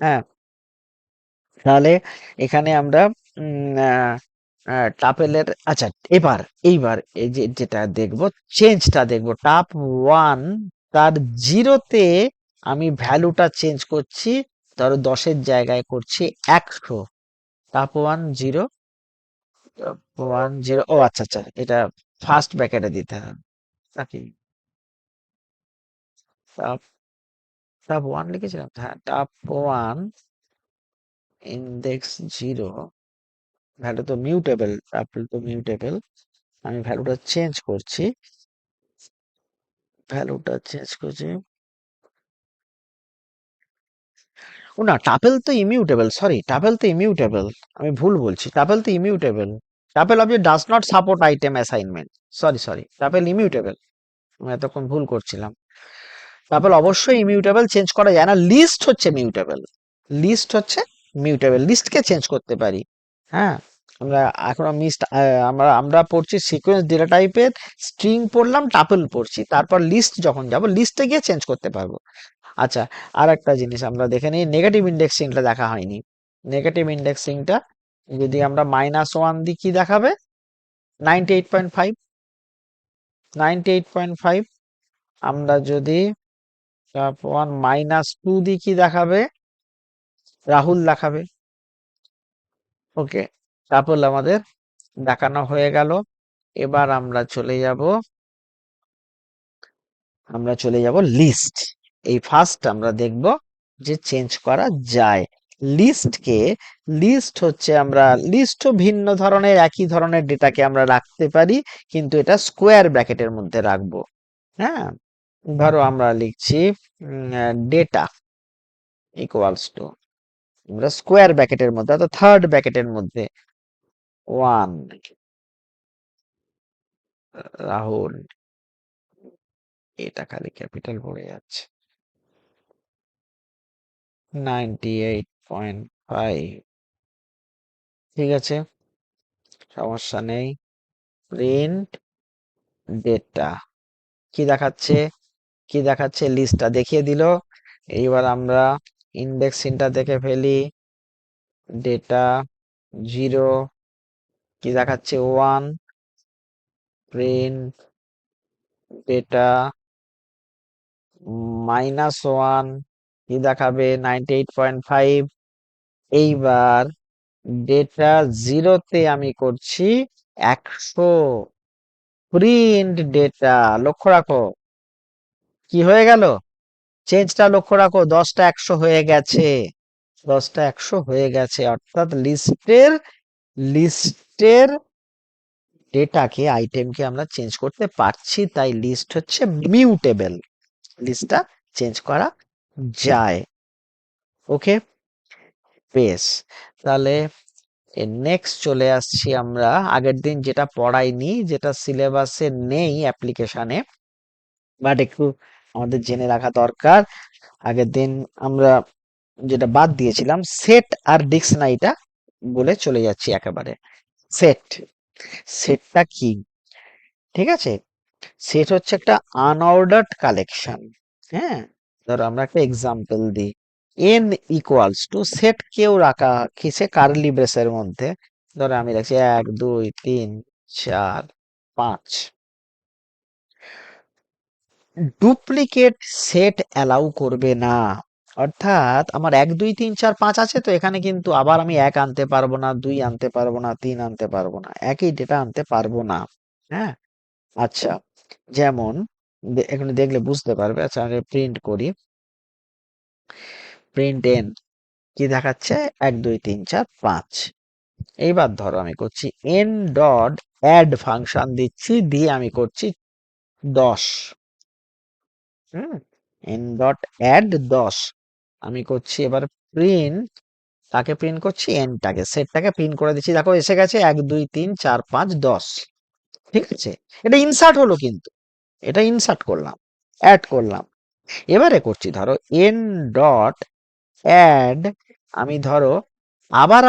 হ্যাঁ, তাহলে এখানে আমরা টাপেলের, আচ্ছা, এইবার এই যে যেটা দেখব, চেঞ্জটা দেখব। টাপ 1 তার 0-তে আমি ভ্যালুটা চেঞ্জ করছি, ধরো 10-এর জায়গায় করছি 100। টাপ 1 0, 1 0, ও আচ্ছা আচ্ছা, এটা ফার্স্ট ব্র্যাকেটে দিতে হবে নাকি? টাপ টাপ 1 লিখেছিলাম, হ্যাঁ, টাপ 1 ইন্ডেক্স 0, ভ্যালু তো মিউটেবল, টাপল তো মিউটেবল, আমি ভ্যালুটা চেঞ্জ করছি, ভ্যালুটা চেঞ্জ করছি। ও না, টাপেল তো ইমিউটেবল, সরি, টাপেল তো ইমিউটেবল, আমি ভুল বলছি, টাপেল তো immutable. Tuple object does not support item assignment, sorry sorry, tuple immutable, আমি এতক্ষণ ভুল করছিলাম। টাপেল অবশ্যই ইমিউটেবল, চেঞ্জ করা যায় না। লিস্ট হচ্ছে মিউটেবল, লিস্ট হচ্ছে মিউটেবল, লিস্টকে চেঞ্জ করতে পারি। হ্যাঁ, আমরা এখন আমরা আমরা পড়ছি সিকোয়েন্স ডেটা টাইপের, স্ট্রিং পড়লাম, টাপল পড়ছি, তারপর লিস্ট যখন যাব, লিস্টে গিয়ে চেঞ্জ করতে পারবো। আচ্ছা, আর একটা জিনিস আমরা দেখে নিই, নেগেটিভ ইন্ডেক্সিংটা দেখা হয়নি। নেগেটিভ ইন্ডেক্সিংটা যদি আমরা -1 দিই কি দেখাবে? 98.5। 98.5। আমরা যদি -2 দিই কি দেখাবে? রাহুল দেখাবে। ওকে, তারপর আমাদের দেখানো হয়ে গেল। এবার আমরা চলে যাব লিস্ট। এই ফার্স্ট আমরা দেখব যে চেঞ্জ করা যায় লিস্টকে। লিস্ট হচ্ছে, আমরা লিস্টও ভিন্ন ধরনের, একই ধরনের ডেটাকে আমরা রাখতে পারি, কিন্তু এটা স্কোয়ার ব্র্যাকেটের মধ্যে রাখবো। হ্যাঁ, ধরো আমরা লিখছি ডেটা ইকুয়ালস টু, আমরা স্কোয়ার ব্র্যাকেটের মধ্যে অর্থাৎ থার্ড ব্র্যাকেটের মধ্যে 1 রাহুল, এটা খালি ক্যাপিটাল পড়ে যাচ্ছে, 98.5। ঠিক আছে, সমস্যা নেই। প্রিন্ট ডেটা কি দেখাচ্ছে? কি দেখাচ্ছে? লিস্টটা দেখিয়ে দিল। এইবার আমরা ইন্ডেক্সিংটা দেখে ফেলি। ডেটা 0 কি দেখাচ্ছে? 1। প্রিন্ট ডেটা -1 কি দেখাবে? 98.5। এইবার ডেটা 0তে আমি করছি 100। প্রিন্ট ডেটা, লক্ষ্য রাখো কি হয়ে গেল, চেঞ্জটা লক্ষ্য রাখো, 10টা 100 হয়ে গেছে। 10টা 100 হয়ে গেছে, অর্থাৎ লিস্টের ডেটাকে, আইটেমকে আমরা চেঞ্জ করতে পারছি, তাই লিস্ট হচ্ছে মিউটেবল, লিস্টটা চেঞ্জ করা যায়। ওকে, বেশ, তাহলে নেক্সট চলে আসছি আমরা আগের দিন যেটা পড়াইনি, যেটা সিলেবাসে নেই অ্যাপ্লিকেশনে, বাট একটু আমাদের জেনে রাখা দরকার। আগের দিন আমরা যেটা বাদ দিয়েছিলাম, সেট আর ডিকশনারিটা বলে চলে যাচ্ছি একেবারে। সেটটা কি? ঠিক আছে, সেট হচ্ছে একটা আনঅর্ডার্ড কালেকশন। হ্যাঁ, ধরো আমরা একটা এক্সাম্পল দিই, n ইকুয়ালস টু, সেট কেউ রাখা কিসে? কার্লি ব্রেসের মধ্যে। ধরো আমি রাখছি 1 2 3 4 5। ডুপ্লিকেট সেট অ্যালাউ করবে না, অর্থাৎ আমার 1 2 3 4 5 আছে, তো এখানে কিন্তু আবার আমি 1 আনতে পারবো না, 2 আনতে পারবো না, 3 আনতে পারবো না, একই ডেটা আনতে পারবো না। হ্যাঁ, আচ্ছা, যেমন এখানে দেখলে বুঝতে পারবে। আচ্ছা, আমি প্রিন্ট করি, প্রিন্ট এন কি দেখাচ্ছে? 1 2 3 4 5। এইবার ধরো আমি করছি এন ডট অ্যাড ফাংশন দিচ্ছি, দিয়ে আমি করছি 10। এন ডট অ্যাড 10 আমি করছি। এবার প্রিন্ট, তাকে প্রিন্ট করছি, এনটাকে, সেটটাকে প্রিন্ট করে দিচ্ছি, দেখো এসে গেছে 1 2 3 4 5 10। ঠিক আছে, এটা ইনসার্ট হলো, কিন্তু এটা ইনসার্ট করলাম, অ্যাড করলাম। এবারে করছি ধরো এন ডট অ্যাড, আমি ধরো আবার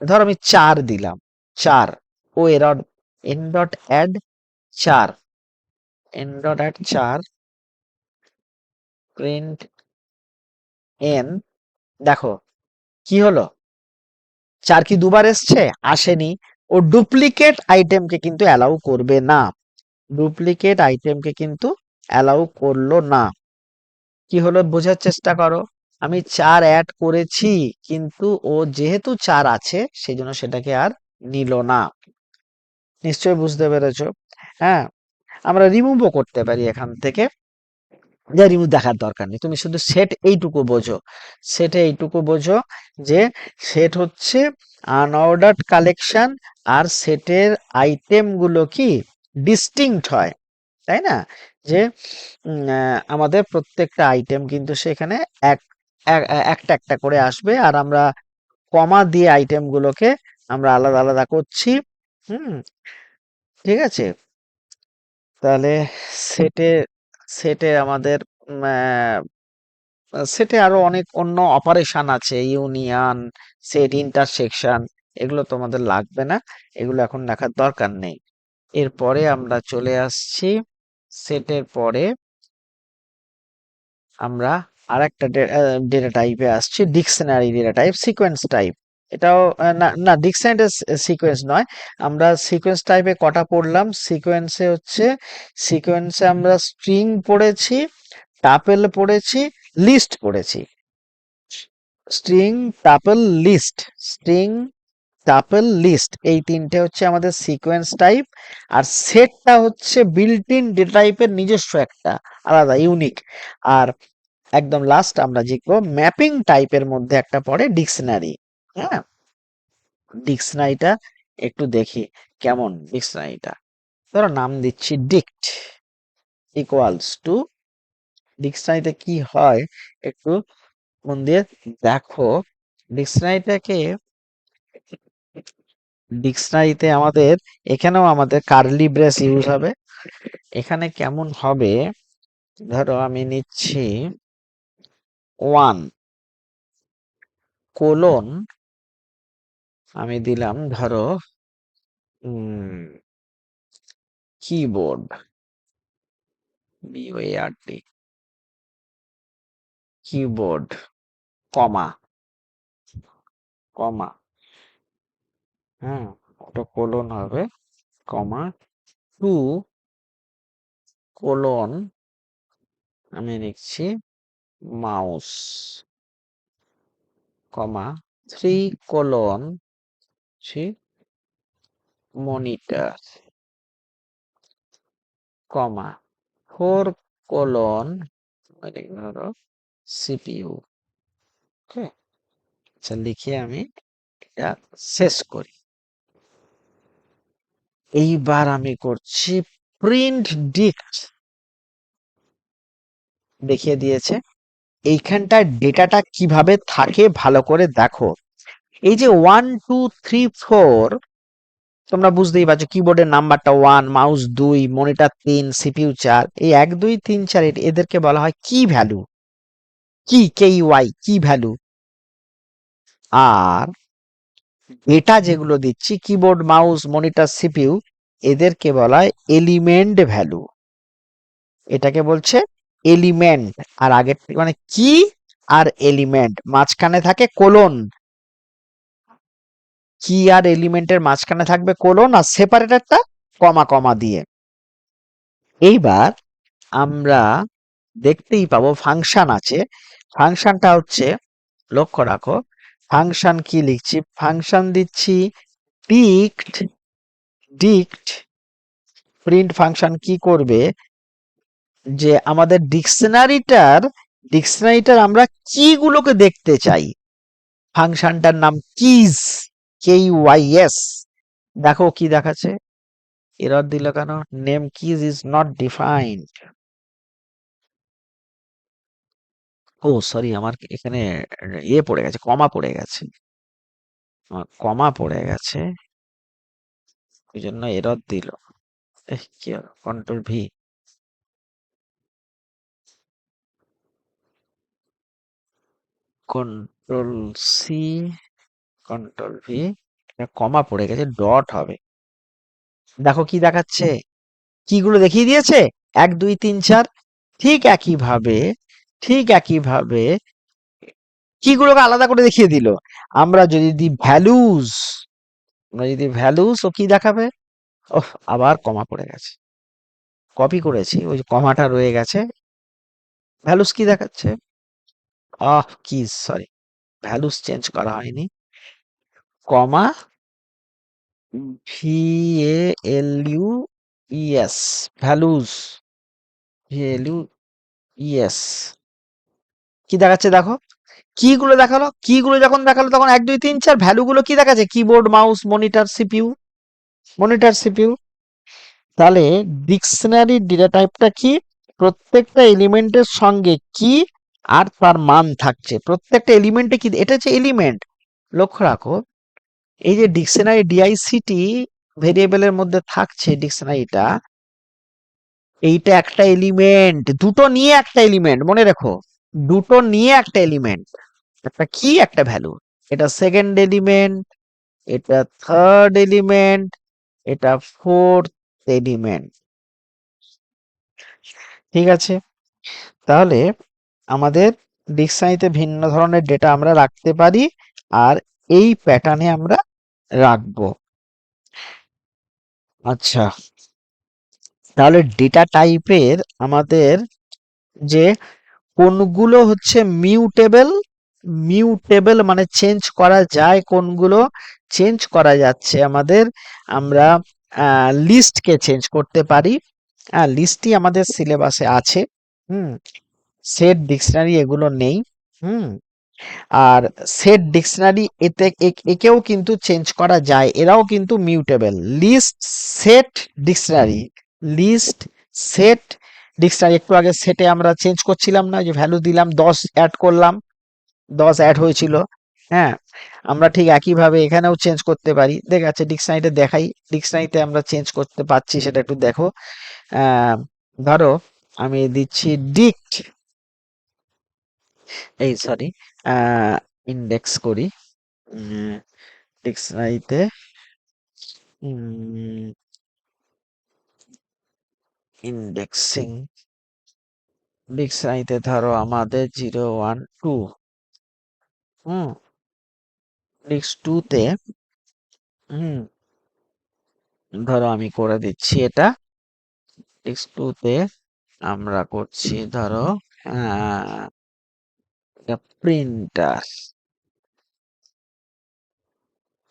ধরো আমি 4 দিলাম, 4। ও error, n dot add 4, n dot add 4, print n, দেখো কি হলো, 4 কি দুবার এসছে? আসেনি। ও ডুপ্লিকেট আইটেমকে কিন্তু অ্যালাউ করবে না, ডুপ্লিকেট আইটেমকে কিন্তু অ্যালাউ করলো না। কি হলো বোঝার চেষ্টা করো, আমি 4 অ্যাড করেছি, কিন্তু ও যেহেতু 4 আছে সেই জন্য সেটাকে আর নিল না। নিশ্চয়ই বুঝতে পেরেছো? হ্যাঁ, আমরা রিমুভও করতে পারি এখান থেকে, যা রিমুভ দেখার দরকার নেই, তুমি শুধু সেট এইটুকু বোঝো, সেটে এইটুকু বোঝো যে সেট হচ্ছে আনঅর্ডার্ড কালেকশন, আর সেটের আইটেম গুলো কি ডিস্টিংক্ট হয়, তাই না? যে আমাদের প্রত্যেকটা আইটেম কিন্তু সেখানে একটা একটা করে আসবে, আর আমরা কমা দিয়ে আইটেম গুলোকে আমরা আলাদা আলাদা করছি। হুম, ঠিক আছে, তাহলে সেটে সেটে আমাদের সেটে আরো অনেক অন্য অপারেশন আছে, ইউনিয়ন, সেট, ইন্টারসেকশন, এগুলো তোমাদের লাগবে না, এগুলো এখন দেখার দরকার নেই। এরপরে আমরা চলে আসছি, সেটের পরে আমরা আর একটা ডেটা টাইপে আসছে dictionary data type, sequence type. এটাও না না, ডিকশনারি সিকোয়েন্স নয়। আমরা সিকোয়েন্স টাইপে কটা পড়লাম? সিকোয়েন্সে আমরা স্ট্রিং পড়েছি, টাপেল পড়েছি, লিস্ট পড়েছি। String, tuple, list. String, tuple, list, এই তিনটে হচ্ছে আমাদের সিকোয়েন্স টাইপ। আর সেটটা হচ্ছে বিল্ট ইন ডেটা টাইপের নিজস্ব একটা আলাদা ইউনিক। আর একদম লাস্ট আমরা শিখবো ম্যাপিং টাইপের মধ্যে একটা পড়ে ডিকশনারি। হ্যাঁ, ডিকশনারিটা একটু দেখি কেমন। ডিকশনারিটা ধরো নাম দিচ্ছি ডিক্ট ইকুয়ালস টু, ডিকশনারিতে কি হয় একটু মন দিয়ে দেখো। ডিকশনারিটাকে, ডিকশনারিতে আমাদের এখানেও আমাদের কার্লি ব্রেস ইউজ হবে। এখানে কেমন হবে, ধরো আমি নিচ্ছি 1 কোলন, আমি দিলাম ধরো কিবোর্ড, BOARD, কিবোর্ড, কমা, কমা, হ্যাঁ, ওটা কোলন হবে, কমা, 2 কোলন, আমি লিখছি মাউস, কমা, 3 কোলন মনিটর, কমা, 4 কোলন ধরো সিপিইউ। ওকে, আচ্ছা লিখে আমি এটা শেষ করি। এইবার আমি করছি প্রিন্ট ডিক্ট, দেখিয়ে দিয়েছে। এইখানটার ডেটাটা কিভাবে থাকে ভালো করে দেখো। এই যে 1 2 3 4, তোমরা বুঝতেই পারছো কিবোর্ডের নাম্বারটা 1, মাউস 2, মনিটর 3, সিপিইউ 4, এই 1 2 3 4 এদেরকে বলা হয় কি ভ্যালু, কি ভ্যালু। আর ডেটা যেগুলো দিচ্ছি কিবোর্ড, মাউস, মনিটর, সিপিইউ, এদেরকে বলা হয় এলিমেন্ট ভ্যালু। এটাকে বলছে এলিমেন্ট। আর আগের মানে কি আর এলিমেন্ট, মাঝখানে থাকে কোলন। কি আর এলিমেন্টের মাঝখানে থাকবে কোলন, আর সেপারেটরটা কমা কমা দিয়ে। এইবার আমরা দেখতেই পাবো ফাংশন আছে। ফাংশনটা হচ্ছে, লক্ষ্য রাখো, ফাংশন কি লিখছি, ফাংশন দিচ্ছি ডিক্ট, ডিক্ট প্রিন্ট ফাংশন কি করবে, যে আমাদের ডিকশনারিটার আমরা কি গুলোকে দেখতে চাই। ফাংশনটার নাম কিজ, KYS। দেখো কি দেখাচ্ছে, এরর দিল কেন, name keys is not defined. Oh sorry, আমার এখানে ইয়ে পড়ে গেছে, কমা পড়ে গেছে, কমা পড়ে গেছে, ওই জন্য এরর দিল। কি control V, control C, control V, comma পড়ে গেছে, ডট হবে। দেখো কি দেখাচ্ছে, কিগুলো দেখিয়ে দিয়েছে 1 2 3 4। ঠিক একইভাবে, ঠিক একইভাবে কিগুলোকে আলাদা করে দেখিয়ে দিল। আমরা যদি দিই ভ্যালুস, আমরা যদি ভ্যালুস, ও কি দেখাবে, ওহ আবার কমা পড়ে গেছে, কপি করেছি, ওই যে কমাটা রয়ে গেছে। ভ্যালুস কি দেখাচ্ছে, কি সরি, ভ্যালুস চেঞ্জ করা হয়নি, কমা, VALUES, ভ্যালুস, VALUES, কি দেখাচ্ছে দেখো। কিগুলো দেখালো, কিগুলো যখন দেখালো তখন 1 2 3 4, ভ্যালুগুলো কি দেখাচ্ছে, keyboard, mouse, monitor, CPU, monitor, CPU. তাহলে ডিকশনারি ডেটা টাইপটা কি, প্রত্যেকটা এলিমেন্টের সঙ্গে কি আর তার মান থাকছে, প্রত্যেকটা এলিমেন্টে কি, এটা হচ্ছে এলিমেন্ট। লক্ষ্য রাখো, এই যে ডিকশনারি ডিআইসিটি ভেরিয়েবলের মধ্যে থাকছে ডিকশনারিটা, এইটা একটা এলিমেন্ট, দুটো নিয়ে একটা এলিমেন্ট, মনে রাখো, দুটো নিয়ে একটা এলিমেন্ট, একটা কি একটা ভ্যালু। এটা সেকেন্ড এলিমেন্ট, এটা থার্ড এলিমেন্ট, এটা ফোর্থ এলিমেন্ট। ঠিক আছে, তাহলে আমাদের ডিকশনারিতে ভিন্ন ধরনের ডেটা আমরা রাখতে পারি, আর এই প্যাটার্নে আমরা রাখবো। আচ্ছা, তাহলে ডেটা টাইপের আমাদের যে কোনগুলো হচ্ছে মিউটেবল, মিউটেবল মানে চেঞ্জ করা যায়, কোনগুলো চেঞ্জ করা যাচ্ছে আমাদের, আমরা লিস্টকে চেঞ্জ করতে পারি। লিস্টই আমাদের সিলেবাসে আছে। হুম, সেট ডিকশনারি এগুলো নেই। হুম, আর সেট ডিকশনারি একেও কিন্তু চেঞ্জ করা যায়, এরাও কিন্তু mutable. List, set, dictionary, list, set, dictionary. একটু আগে সেটে আমরা চেঞ্জ করছিলাম না, যে ভ্যালু দিলাম 10 অ্যাড করলাম, 10 অ্যাড হয়েছিল। হ্যাঁ, আমরা ঠিক একইভাবে এখানেও চেঞ্জ করতে পারি। আছে ডিকশনারিতে দেখাই, ডিকশনারিতে আমরা চেঞ্জ করতে পারছি, সেটা একটু দেখো। ধরো আমি দিচ্ছি ডিক্ট, এই সরি, ইন্ডেক্স করি ডিকশনারিতে, ইন্ডেক্সিং ডিকশনারিতে ধরো আমাদের 012, হুম, ডিক্স 2 তে, হুম, ধরো আমি করে দিচ্ছি এটা, ডিক্স 2 তে আমরা করছি ধরো প্রিন্টার।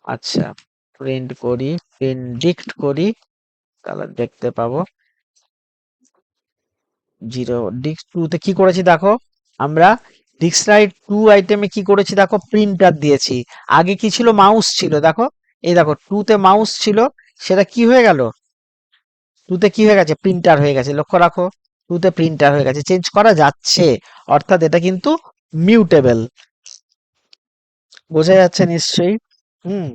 আচ্ছা, প্রিন্ট করি, প্রিন্ডিক্ট করি, তাহলে দেখতে পাবো 0। ডিক্স 2 তে কি করেছি দেখো, আমরা ডিকশনারি 2 আইটেমে কি করেছি দেখো, প্রিন্টার দিয়েছি। আগে কি ছিল, মাউস ছিল, দেখো এই দেখো 2 তে মাউস ছিল, সেটা কি হয়ে গেল, 2 তে কি হয়ে গেছে, প্রিন্টার হয়ে গেছে। লক্ষ্য রাখো, 2 তে প্রিন্টার হয়ে গেছে, চেঞ্জ করা যাচ্ছে, অর্থাৎ এটা কিন্তু মিউটেবল। বোঝা যাচ্ছে নিশ্চয়ই। হুম,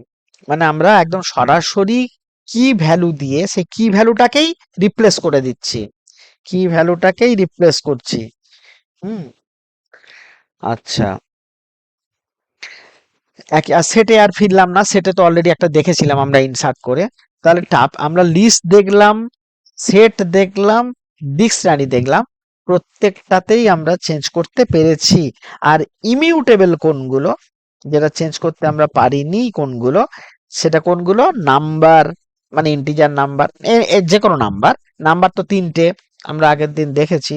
মানে আমরা একদম সরাসরি কি ভ্যালু দিয়ে সেই কি ভ্যালুটাকেই রিপ্লেস করে দিচ্ছি, কি ভ্যালুটাকেই রিপ্লেস করছি। হুম, আচ্ছা, সেটে আর ফিরলাম না, সেটে তো অলরেডি একটা দেখেছিলাম আমরা ইনসার্ট করে। তাহলে আমরা লিস্ট দেখলাম, সেট দেখলাম, ডিকশনারি দেখলাম, প্রত্যেকটাতেই আমরা চেঞ্জ করতে পেরেছি। আর ইমিউটেবল কোনগুলো, যেটা চেঞ্জ করতে আমরা পারিনি কোনগুলো, সেটা কোনগুলো, নাম্বার, মানে ইন্টিজার নাম্বার, যে কোনো নাম্বার। নাম্বার তো তিনটে আমরা আগের দিন দেখেছি।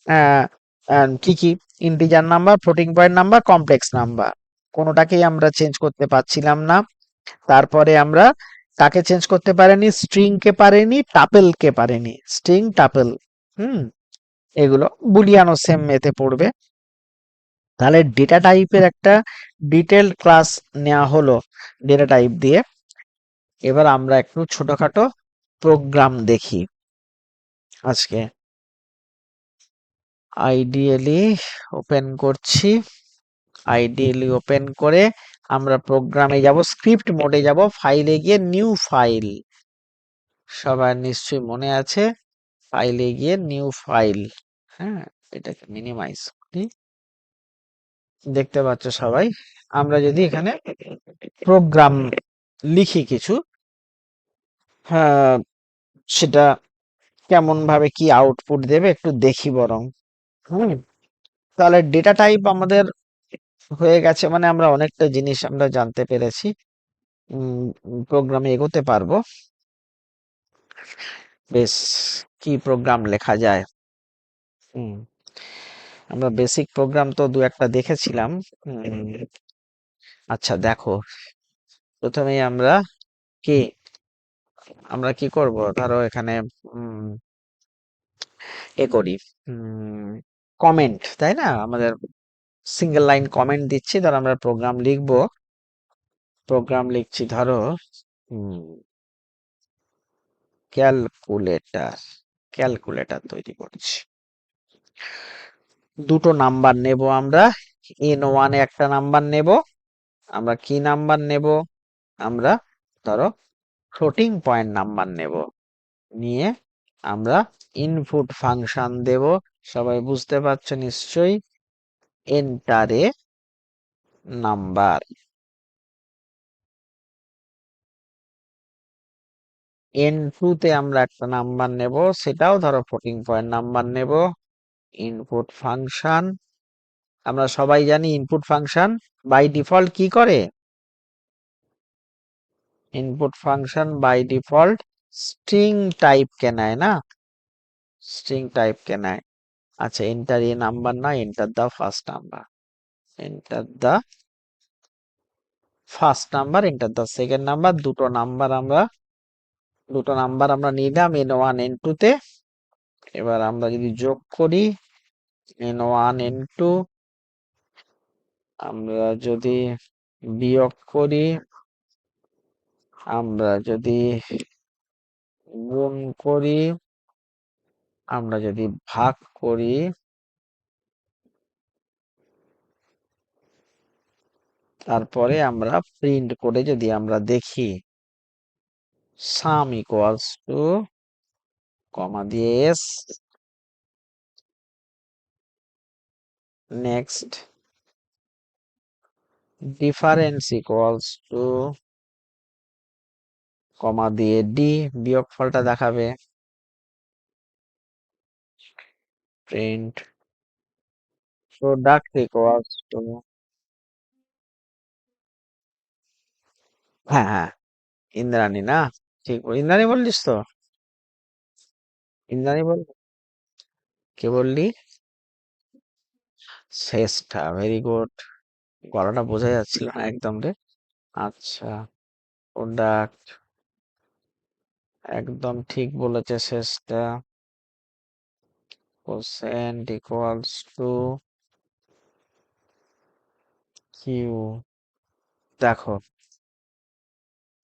আহ, কি কি, integer number, floating point number, complex number. কোনোটাকেই আমরা চেঞ্জ করতে পারছিলাম না। তারপরে আমরা কাকে চেঞ্জ করতে পারিনি, স্ট্রিং কে পারেনি, টাপেল কে পারেনি, স্ট্রিং টাপেল। হুম, এগুলো বুলিয়ানও সেম এতে পড়বে। তাহলে ডেটা টাইপের একটা ডিটেলড ক্লাস নেওয়া হলো ডেটা টাইপ দিয়ে। এবার আমরা একটু ছোটখাটো প্রোগ্রাম দেখি আজকে। আইডিয়ালি ওপেন করছি, আইডিয়ালি ওপেন করে আমরা প্রোগ্রামে যাব, স্ক্রিপ্ট মোডে যাব, ফাইলে গিয়ে নিউ ফাইল, সবার নিশ্চয়ই মনে আছে, ফাইলে গিয়ে নিউ ফাইল। হ্যাঁ, এটাকে মিনিমাইজ করি, দেখতে পাচ্ছ সবাই। আমরা যদি এখানে প্রোগ্রাম লিখি কিছু, হ্যাঁ, সেটা কেমন ভাবে কি আউটপুট দেবে একটু দেখি বরং। হুম, তাহলে ডেটা টাইপ আমাদের হয়ে গেছে, মানে আমরা অনেকটা জিনিস আমরা জানতে পেরেছি, প্রোগ্রামে এগোতে পারবো। বেশ, কি প্রোগ্রাম লেখা যায়। হুম, আমরা বেসিক প্রোগ্রাম তো দু একটা দেখেছিলাম। আচ্ছা দেখো, প্রথমেই কি আমরা কি করব, ধরো এখানে উম, করি, কমেন্ট, তাই না, আমাদের সিঙ্গেল লাইন কমেন্ট দিচ্ছি। ধরো আমরা প্রোগ্রাম লিখবো, প্রোগ্রাম লিখছি ধরো ক্যালকুলেটর, ক্যালকুলেটর তৈরি করছি। দুটো নাম্বার নেব আমরা, n1 এ একটা নাম্বার নেব, আমরা কি নাম্বার নেব, আমরা ধরো ফ্লোটিং পয়েন্ট নাম্বার নেব, নিয়ে আমরা ইনপুট ফাংশন দেব। সবাই বুঝতে পারছো নিশ্চয়ই, এন্টারে নাম্বার, n2 তে আমরা একটা নাম্বার নেব, সেটাও ধরো ফ্লোটিং পয়েন্ট নাম্বার নেব, ইনপুট ফাংশন, আমরা সবাই জানি ইনপুট ফাংশন বাই ডিফল্ট কি করে, input function by default string type কে নেয় না, স্ট্রিং টাইপ কে নেয়। আচ্ছা, এন্টার এ নাম্বার না, enter the first number, enter the first number, enter the second number. দুটো নাম্বার আমরা নিলাম n1 n2 তে। এবার আমরা যদি যোগ করি n1 n2, আমরা যদি বিয়োগ করি, আমরা যদি গুণ করি, আমরা যদি ভাগ করি, তারপরে আমরা প্রিন্ট করে যদি আমরা দেখি সাম ইকুয়ালস টু কমা দিয়ে s, next difference equals to comma দিয়ে ডি, বিয়োগফলটা দেখাবে, প্রিন্ট প্রোডাক্ট ইকুয়ালস টু, হ্যাঁ হ্যাঁ ইন্দ্রাণী না, ঠিক ইন্দ্রাণী বললিস তো, ইন্দ্রাণী বল, কে বললি? শেষটা, ভেরি গুড, গলাটা বোঝা যাচ্ছিল না একদম রে। আচ্ছা, প্রোডাক্ট, একদম ঠিক বলেছে শেষটা, কোসেন্ট ইকুয়ালস টু কিউ। দেখো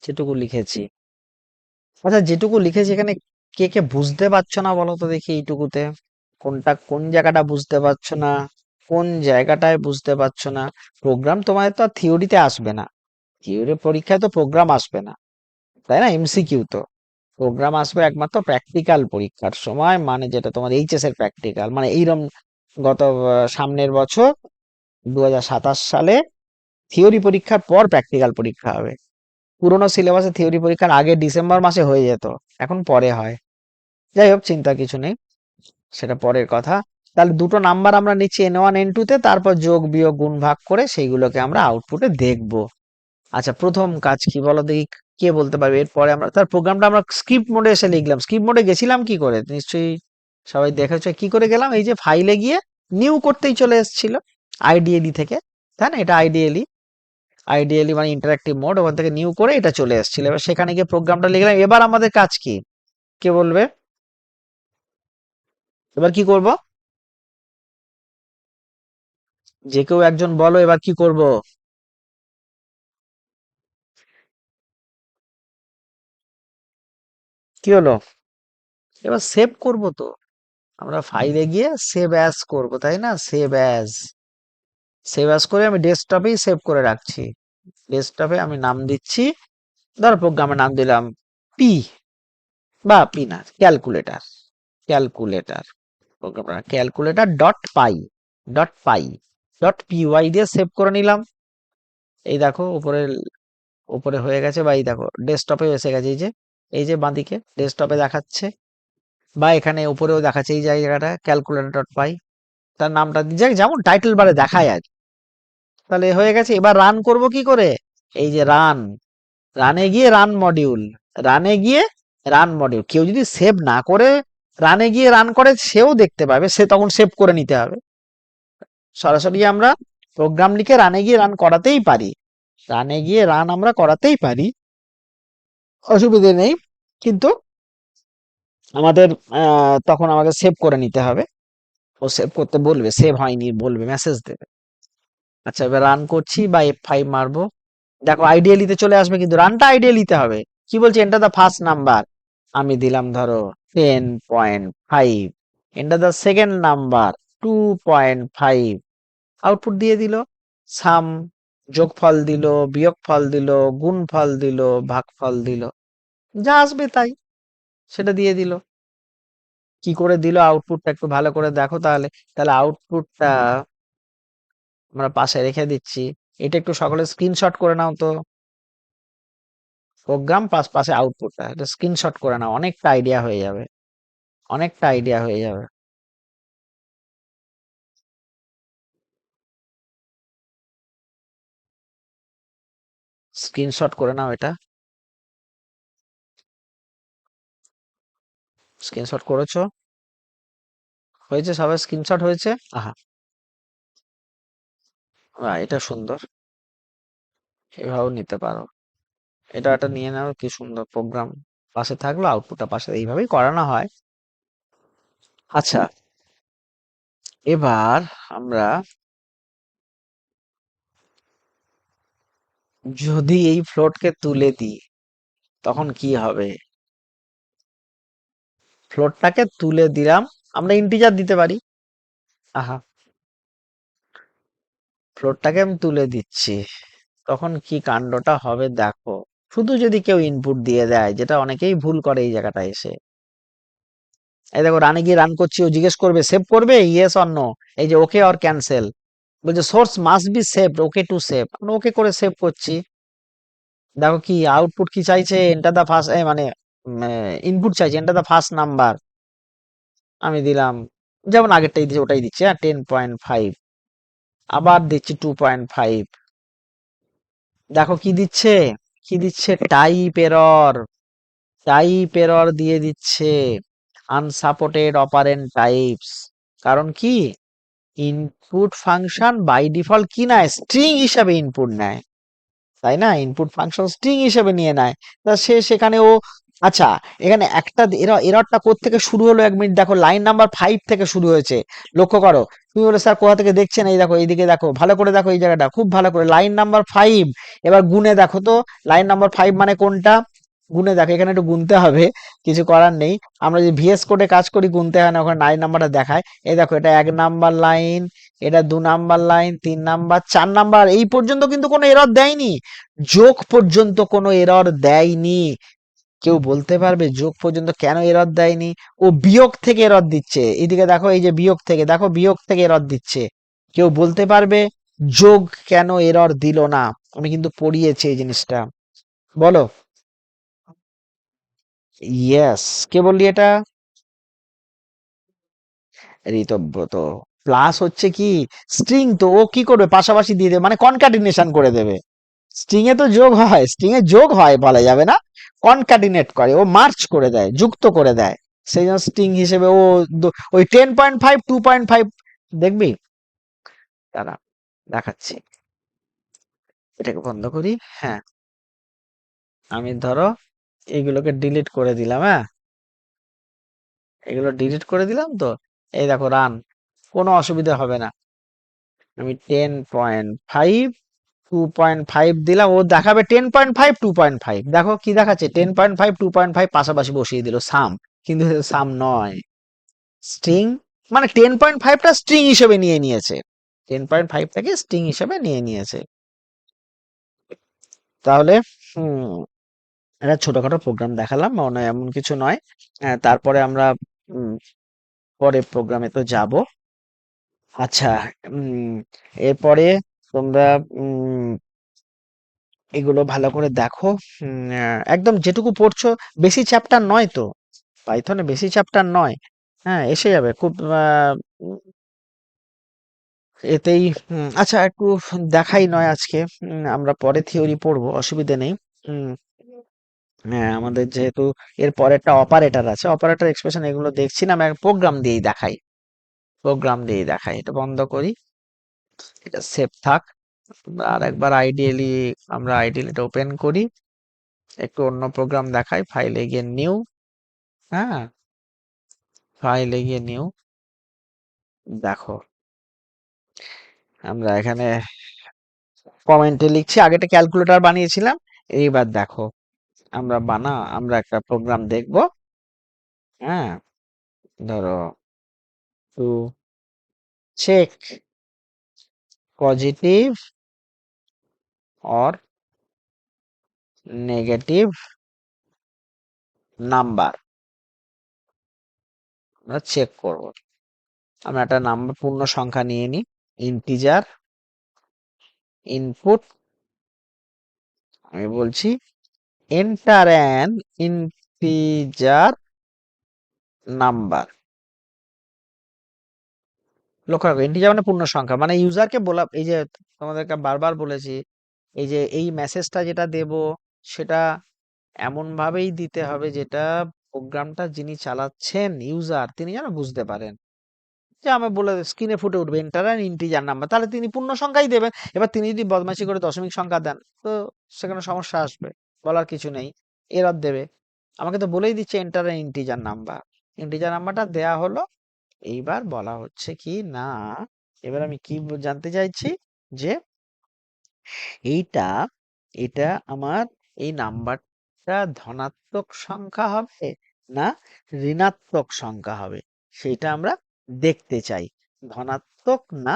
যেটুকু লিখেছি, আচ্ছা যেটুকু লিখেছি এখানে কে কে বুঝতে পারছো না বলো তো দেখি এইটুকুতে, কোনটা কোন জায়গাটা বুঝতে পারছো না, কোন জায়গাটায় বুঝতে পারছো না? প্রোগ্রাম তোমার তো থিওরিতে আসবে না, থিওরি পরীক্ষায় তো প্রোগ্রাম আসবে না, তাই না? এমসিকিউ তো, প্রোগ্রাম আসবে একমাত্র প্র্যাকটিক্যাল পরীক্ষার সময়, মানে যেটা তোমার এইচএস এর প্র্যাকটিক্যাল, মানে এইরকম গত সামনের বছর 2027 সালে থিওরি পরীক্ষার পর প্র্যাকটিক্যাল পরীক্ষা হবে। পুরোনো সিলেবাসে থিওরি পরীক্ষার আগে ডিসেম্বর মাসে হয়ে যেত, এখন পরে হয়। যাই হোক, চিন্তা কিছু নেই, সেটা পরের কথা। তাহলে দুটো নাম্বার আমরা নিচ্ছি n1 n2 তে, তারপর যোগ বিয়োগ গুণ ভাগ করে সেইগুলোকে আমরা আউটপুটে দেখব। আচ্ছা, প্রথম কাজ কি বলো দেখি, কে বলতে পারবে? এরপরে আমরা তার প্রোগ্রামটা আমরা স্ক্রিপ্ট মোডে এসে লিখলাম। স্ক্রিপ্ট মোডে গেছিলাম কি করে, নিশ্চয়ই সবাই দেখেছো কি করে গেলাম, এই যে ফাইলে গিয়ে নিউ করতেই চলে এসেছিল আইডিএলি থেকে, তাই না? এটা আইডিয়ালি মানে ইন্টারাক্টিভ মোড, ওখান থেকে নিউ করে এটা চলে এসেছিল। এবার সেখানে গিয়ে প্রোগ্রামটা লিখলাম। এবার আমাদের কাজ কি, কে বলবে? এবার কি করব? যে কেউ একজন বলো এবার কি করব? কি হলো? এবার সেভ করব তো, আমরা ফাইলে গিয়ে সেভ অ্যাজ করব, তাই না? সেভ অ্যাজ করে আমি ডেস্কটপেই সেভ করে রাখছি। ডেস্কটপে আমি নাম দিচ্ছি, ধর প্রোগ্রামের নাম দিলাম পি, বা পি না, calculator, calculator, program calculator dot py, dot py, dot P Y দিয়ে সেভ করে নিলাম। এই দেখো উপরে, উপরে হয়ে গেছে, বা এই দেখো ডেস্কটপে এসে গেছে, এই যে বাঁদিকে ডেস্কটপে দেখাচ্ছে, বা এখানে উপরেও দেখাচ্ছে এই জায়গাটা ক্যালকুলেটর ডট পাই, তার নামটা যেমন টাইটেল বারে দেখায় আর কি। তাহলে হয়ে গেছে। এবার রান করব কি করে? এই যে রান, রানে গিয়ে রান মডিউল, রানে গিয়ে রান মডিউল, কেউ যদি সেভ না করে রানে গিয়ে রান করে সেও দেখতে পাবে, সে তখন সেভ করে নিতে হবে। সরাসরি আমরা প্রোগ্রাম লিখে রানে গিয়ে রান করাতেই পারি, রানে গিয়ে রান আমরা করাতেই পারি, অসুবিধে নেই। কিন্তু আমাদের তখন আমাকে সেভ করে নিতে হবে, ও সেভ করতে বলবে, সেভ হয়নি বলবে, মেসেজ দেবে। আচ্ছা, এবার রান করছি বা F5 মারবো, দেখো আইডিয়ালিতে চলে আসবে, কিন্তু রানটা আইডিয়ালিতে হবে। কি বলছে? এন্টার দা ফার্স্ট নাম্বার, আমি দিলাম ধরো 10.5, enter the second number 2.5, output দিয়ে দিল সাম, যোগফল দিল, বিয়োগফল দিল, গুণফল দিল, ভাগফল দিল, যা আসবে তাই সেটা দিয়ে দিল। কি করে দিল আউটপুটটা একটু ভালো করে দেখো তাহলে, তাহলে আউটপুটটা আমরা পাশে রেখে দিচ্ছি, এটা একটু সকলে স্ক্রিনশট করে নাও তো, প্রোগ্রাম প্লাস পাশে আউটপুটটা এটা স্ক্রিনশট করে নাও, অনেকটা আইডিয়া হয়ে যাবে, অনেকটা আইডিয়া হয়ে যাবে। স্ক্রিনশট করে নাও এটা। স্ক্রিনশট করেছো? হয়েছে? সবাই স্ক্রিনশট হয়েছে? আহা, এটা সুন্দর। এভাবেও নিতে পারো। এটা একটা নিয়ে নাও, কি সুন্দর প্রোগ্রাম পাশে থাকলো, আউটপুটটা পাশে, এইভাবেই করানো হয়। আচ্ছা, এবার আমরা যদি এই ফ্লোটকে তুলে দিই তখন কি হবে? ফ্লোটটাকে তুলে দিলাম, আমরা ইন্টিজার দিতে পারি। আহা, ফ্লোটটাকে আমি তুলে দিচ্ছি, তখন কি কাণ্ডটা হবে দেখো। শুধু যদি কেউ ইনপুট দিয়ে দেয়, যেটা অনেকেই ভুল করে এই জায়গাটা এসে। এই দেখো, রানে গিয়ে রান করছি, ও জিজ্ঞেস করবে সেভ করবে, ইয়েস অর নো। এই যে ওকে অর ক্যান্সেল, বলছে source must be saved, okay to save, আমরা ওকে করে সেভ করছি। দেখো কি আউটপুট কি চাইছে, এন্টার দা ফার্স্ট, মানে ইনপুট চাইছে এন্টার দা ফার্স্ট নাম্বার। আমি দিলাম, যেমন আগেরটাই দিচ্ছি ওটাই দিচ্ছি, হ্যাঁ 10.5। আবার দিচ্ছি 2.5। দেখো কি দিচ্ছে, কি দিচ্ছে, টাইপ এরর। টাইপ এরর দিয়ে দিচ্ছে, আনসাপোর্টেড অপারেন্ট টাইপস। কারণ কি, ইনপুট ফাংশন বাই ডিফল্ট কি নেয়, স্ট্রিং হিসাবে ইনপুট নেয়, তাই না? ইনপুট ফাংশন স্ট্রিং হিসেবে নিয়ে নেয়। তা সে সেখানে ও, আচ্ছা, এখানে একটা এররটা কোত্থেকে শুরু হলো, 1 মিনিট দেখো, লাইন নাম্বার 5 থেকে শুরু হয়েছে। লক্ষ্য করো। তুমি বলে স্যার কোথা থেকে দেখছেন, এই দেখো এইদিকে দেখো, ভালো করে দেখো এই জায়গাটা, খুব ভালো করে, লাইন নাম্বার 5। এবার গুনে দেখো তো, লাইন নাম্বার 5 মানে কোনটা, গুনে দেখো, এখানে একটু গুনতে হবে, কিছু করার নেই। আমরা যে ভিএস কোডে কাজ করি, গুনতে হয় না, ওখানে 9 নাম্বারটা দেখায়। এই দেখো, এটা 1 নাম্বার লাইন, এটা 2 নাম্বার লাইন, 3 নাম্বার, 4 নাম্বার, এই পর্যন্ত কিন্তু কোনো এরর দেয়নি। যোগ পর্যন্ত কোনো এরর দেয়নি। কেউ বলতে পারবে যোগ পর্যন্ত কেন এরর দেয়নি? ও বিয়োগ থেকে এরর দিচ্ছে, এদিকে দেখো, এই যে বিয়োগ থেকে দেখো, বিয়োগ থেকে এরর দিচ্ছে। কেউ বলতে পারবে যোগ কেন এরর দিল না? আমি কিন্তু পড়িয়েছি এই জিনিসটা, বলো। ইয়েস, কে বললি এটা? ঋতব্রত। প্লাস হচ্ছে কি, স্ট্রিং তো ও কি করবে, পাশাপাশি দিয়ে দেবে, মানে কনক্যাটিনেশন করে দেবে। স্ট্রিং এ তো যোগ হয়, স্ট্রিং এ যোগ হয় বলা যাবে না, কনক্যাটিনেট করে, ও মার্চ করে দেয়, যুক্ত করে দেয়। সেই জন্য স্ট্রিং হিসেবে ও ওই 10.5, 2.5 দেখবি, তারা দেখাচ্ছি। এটাকে বন্ধ করি। হ্যাঁ, আমি ধরো এইগুলোকে ডিলিট করে দিলাম, হ্যাঁ, এগুলো ডিলিট করে দিলাম তো, এই দেখো রান, কোনো অসুবিধা হবে না। আমি 10.5, 2.5 দিলাম, ও দেখাবে 10.5, 2.5, দেখো কি দেখাচ্ছে, 10.5, 2.5 পাশাপাশি বসিয়ে দিল সাম, কিন্তু সাম নয়, স্ট্রিং। মানে 10.5টা স্ট্রিং হিসেবে নিয়ে নিয়েছে, 10.5টাকে স্ট্রিং হিসেবে নিয়ে নিয়েছে। তাহলে একটা ছোটখাটো প্রোগ্রাম দেখালাম, মানে এমন কিছু নয়। তারপরে আমরা উম, পরে প্রোগ্রামে তো যাব। আচ্ছা, উম, এরপরে তোমরা উম, এগুলো ভালো করে দেখো। একদম যেটুকু পড়ছো, বেশি চ্যাপ্টার নয় তো, পাইথনে বেশি চ্যাপ্টার নয়। হ্যাঁ, এসে যাবে খুব উম, এতেই। আচ্ছা, একটু দেখাই নয় আজকে, আমরা পরে থিওরি পড়বো, অসুবিধা নেই। উম, হ্যাঁ, আমাদের যেহেতু এর পরেরটা অপারেটর আছে, অপারেটর এক্সপ্রেশন এগুলো দেখছি না, আমি প্রোগ্রাম দিয়েই দেখাই, প্রোগ্রাম দিয়েই দেখাই। এটা বন্ধ করি, এটা সেভ থাক। আর একবার আইডিয়ালি, আমরা আইডিয়ালি এটা ওপেন করি, একটু অন্য প্রোগ্রাম দেখাই, ফাইলে গিয়ে নিউ, হ্যাঁ, ফাইলে গিয়ে নিউ, দেখো আমরা এখানে কমেন্টে লিখছি, আগেটা ক্যালকুলেটর বানিয়েছিলাম। এইবার দেখো, আমরা একটা প্রোগ্রাম দেখব, হ্যাঁ, ধরো to check positive or negative number, আমরা চেক করব। আমরা একটা নাম্বার, পূর্ণ সংখ্যা নিয়ে নিই, ইন্টিজার ইনপুট, আমি বলছি এন্টার অ্যান ইন্টিজার নাম্বার। লক্ষ্য রাখো, ইন্টিজার মানে পূর্ণ সংখ্যা, মানে ইউজারকে বলা, এই যে তোমাদেরকে বারবার বলেছি, এই যে এই মেসেজটা যেটা দেব সেটা এমন ভাবেই দিতে হবে যেটা প্রোগ্রামটা যিনি চালাচ্ছেন ইউজার তিনি যেন বুঝতে পারেন। যে আমি বলে স্ক্রিনে ফুটে উঠবে এন্টার অ্যান ইন্টিজার নাম্বার, তাহলে তিনি পূর্ণ সংখ্যাই দেবেন। এবার তিনি যদি বদমাইশি করে দশমিক সংখ্যা দেন তো সেখানে সমস্যা আসবে, বলার কিছু নেই, এরর দেবে। আমাকে তো বলেই দিচ্ছে enter an integer number, integer নাম্বারটা দেয়া হলো। এইবার বলা হচ্ছে কি না, এবার আমি কি জানতে চাইছি যে এইটা এটা আমার এই নাম্বারটা ধনাত্মক সংখ্যা হবে না ঋণাত্মক সংখ্যা হবে, সেটা আমরা দেখতে চাই। ধনাত্মক না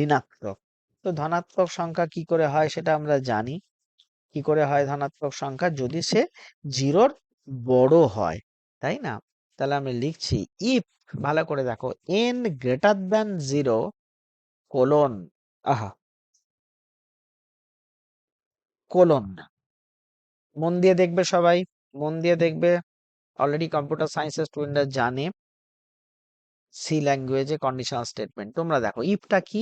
ঋণাত্মক। তো ধনাত্মক সংখ্যা কি করে হয় সেটা আমরা জানি। কি করে হয় ধনাত্মক সংখ্যা? যদি সে জিরোর বড় হয়, তাই না? তাহলে আমি লিখছি ইফ, ভালো করে দেখো, n গ্রেটার দ্যান 0 কোলন, আহা, কোলন, মন দিয়ে দেখবে সবাই, মন দিয়ে দেখবে। অলরেডি কম্পিউটার সায়েন্সের স্টুডেন্টরা জানে সি ল্যাঙ্গুয়েজে কন্ডিশনাল স্টেটমেন্ট। তোমরা দেখো ইফটা কি,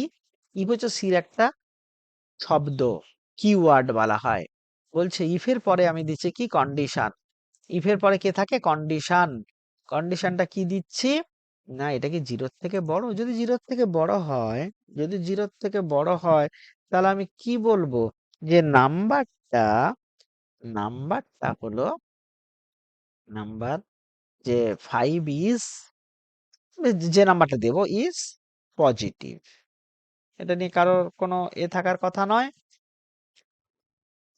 ইফ হচ্ছে সির একটা শব্দ, কিওয়ার্ড বলা হয়। বলছে ইফের পরে আমি দিচ্ছি কি কন্ডিশন, ইফের পরে কে থাকে কন্ডিশন। কন্ডিশনটা কি দিচ্ছি না এটা কি জিরোর থেকে বড়, যদি জিরোর থেকে বড় হয়, যদি জিরোর থেকে বড় হয় তাহলে আমি কি বলবো যে নাম্বারটা, নাম্বারটা হলো নাম্বার যে 5 ইজ, যে নাম্বারটা দেব ইজ পজিটিভ। এটা নিয়ে কারোর কোনো থাকার কথা নয়,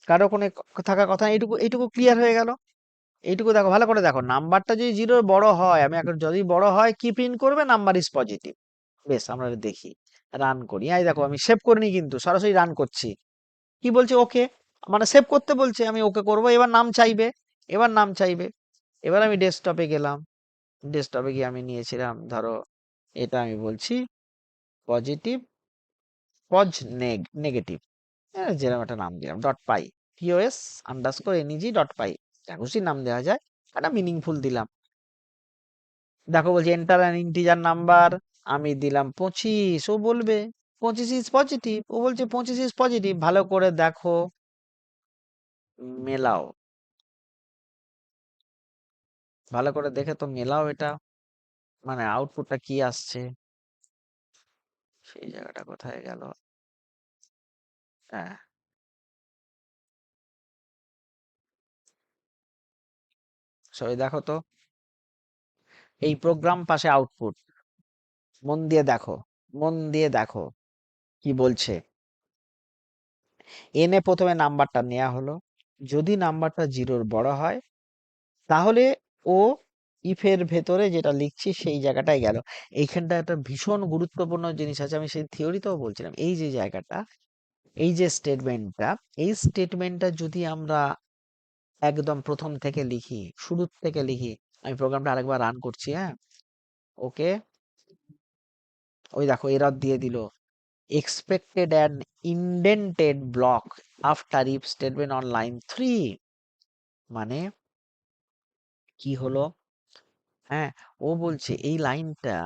কারো কোনো থাকার কথা নয়। এইটুকু এইটুকু ক্লিয়ার হয়ে গেল। এইটুকু দেখো, ভালো করে দেখো, নাম্বারটা যদি জিরোর বড় হয়, আমি এখন যদি বড় হয় কি প্রিন্ট করবে, নাম্বার ইজ পজিটিভ। বেশ, আমরা দেখি, রান করি। এই দেখো আমি সেভ করিনি কিন্তু সরাসরি রান করছি। কি বলছে ওকে, মানে সেভ করতে বলছে, আমি ওকে করব। এবার নাম চাইবে, এবার নাম চাইবে। এবার আমি ডেস্কটপে গেলাম, ডেস্কটপে গিয়ে আমি নিয়েছিলাম ধরো এটা আমি বলছি পজিটিভ, পজ নেগেটিভ, যেরকম একটা নাম দিলাম ডট পাই, পিওএস আন্ডারস্কোর এনইজি ডট পাই, যা খুশি নাম দেওয়া যায়, একটা মিনিংফুল দিলাম। দেখো বলছে এন্টার অ্যান ইন্টিজার নাম্বার, আমি দিলাম 25, ও বলবে 25 ইজ পজিটিভ, ও বলছে 25 ইজ পজিটিভ। ভালো করে দেখো, মেলাও, ভালো করে দেখে তো মেলাও এটা, মানে আউটপুটটা কি আসছে, সেই জায়গাটা কোথায় গেল? হ্যাঁ, সবাই দেখো তো, এই প্রোগ্রাম পাশে আউটপুট, মন দিয়ে দেখো, মন দিয়ে দেখো কি বলছে। এনে প্রথমে নাম্বারটা নেওয়া হলো, যদি নাম্বারটা জিরোর বড় হয় তাহলে ও ইফের ভেতরে যেটা লিখছি সেই জায়গাটায় গেল। এইখানটা একটা ভীষণ গুরুত্বপূর্ণ জিনিস আছে, আমি সেই থিওরিতেও বলছিলাম। এই যে জায়গাটা, এই যে স্টেটমেন্টটা, এই স্টেটমেন্টটা যদি আমরা একদম প্রথম থেকে লিখি, শুরু থেকে লিখি, আমি প্রোগ্রামটা আরেকবার রান করছি, হ্যাঁ, ওকে। ওই দেখো এরর দিয়ে দিল, expected an indented block after if statement on line 3, মানে কি হলো, হ্যাঁ, ও বলছে এই লাইনটা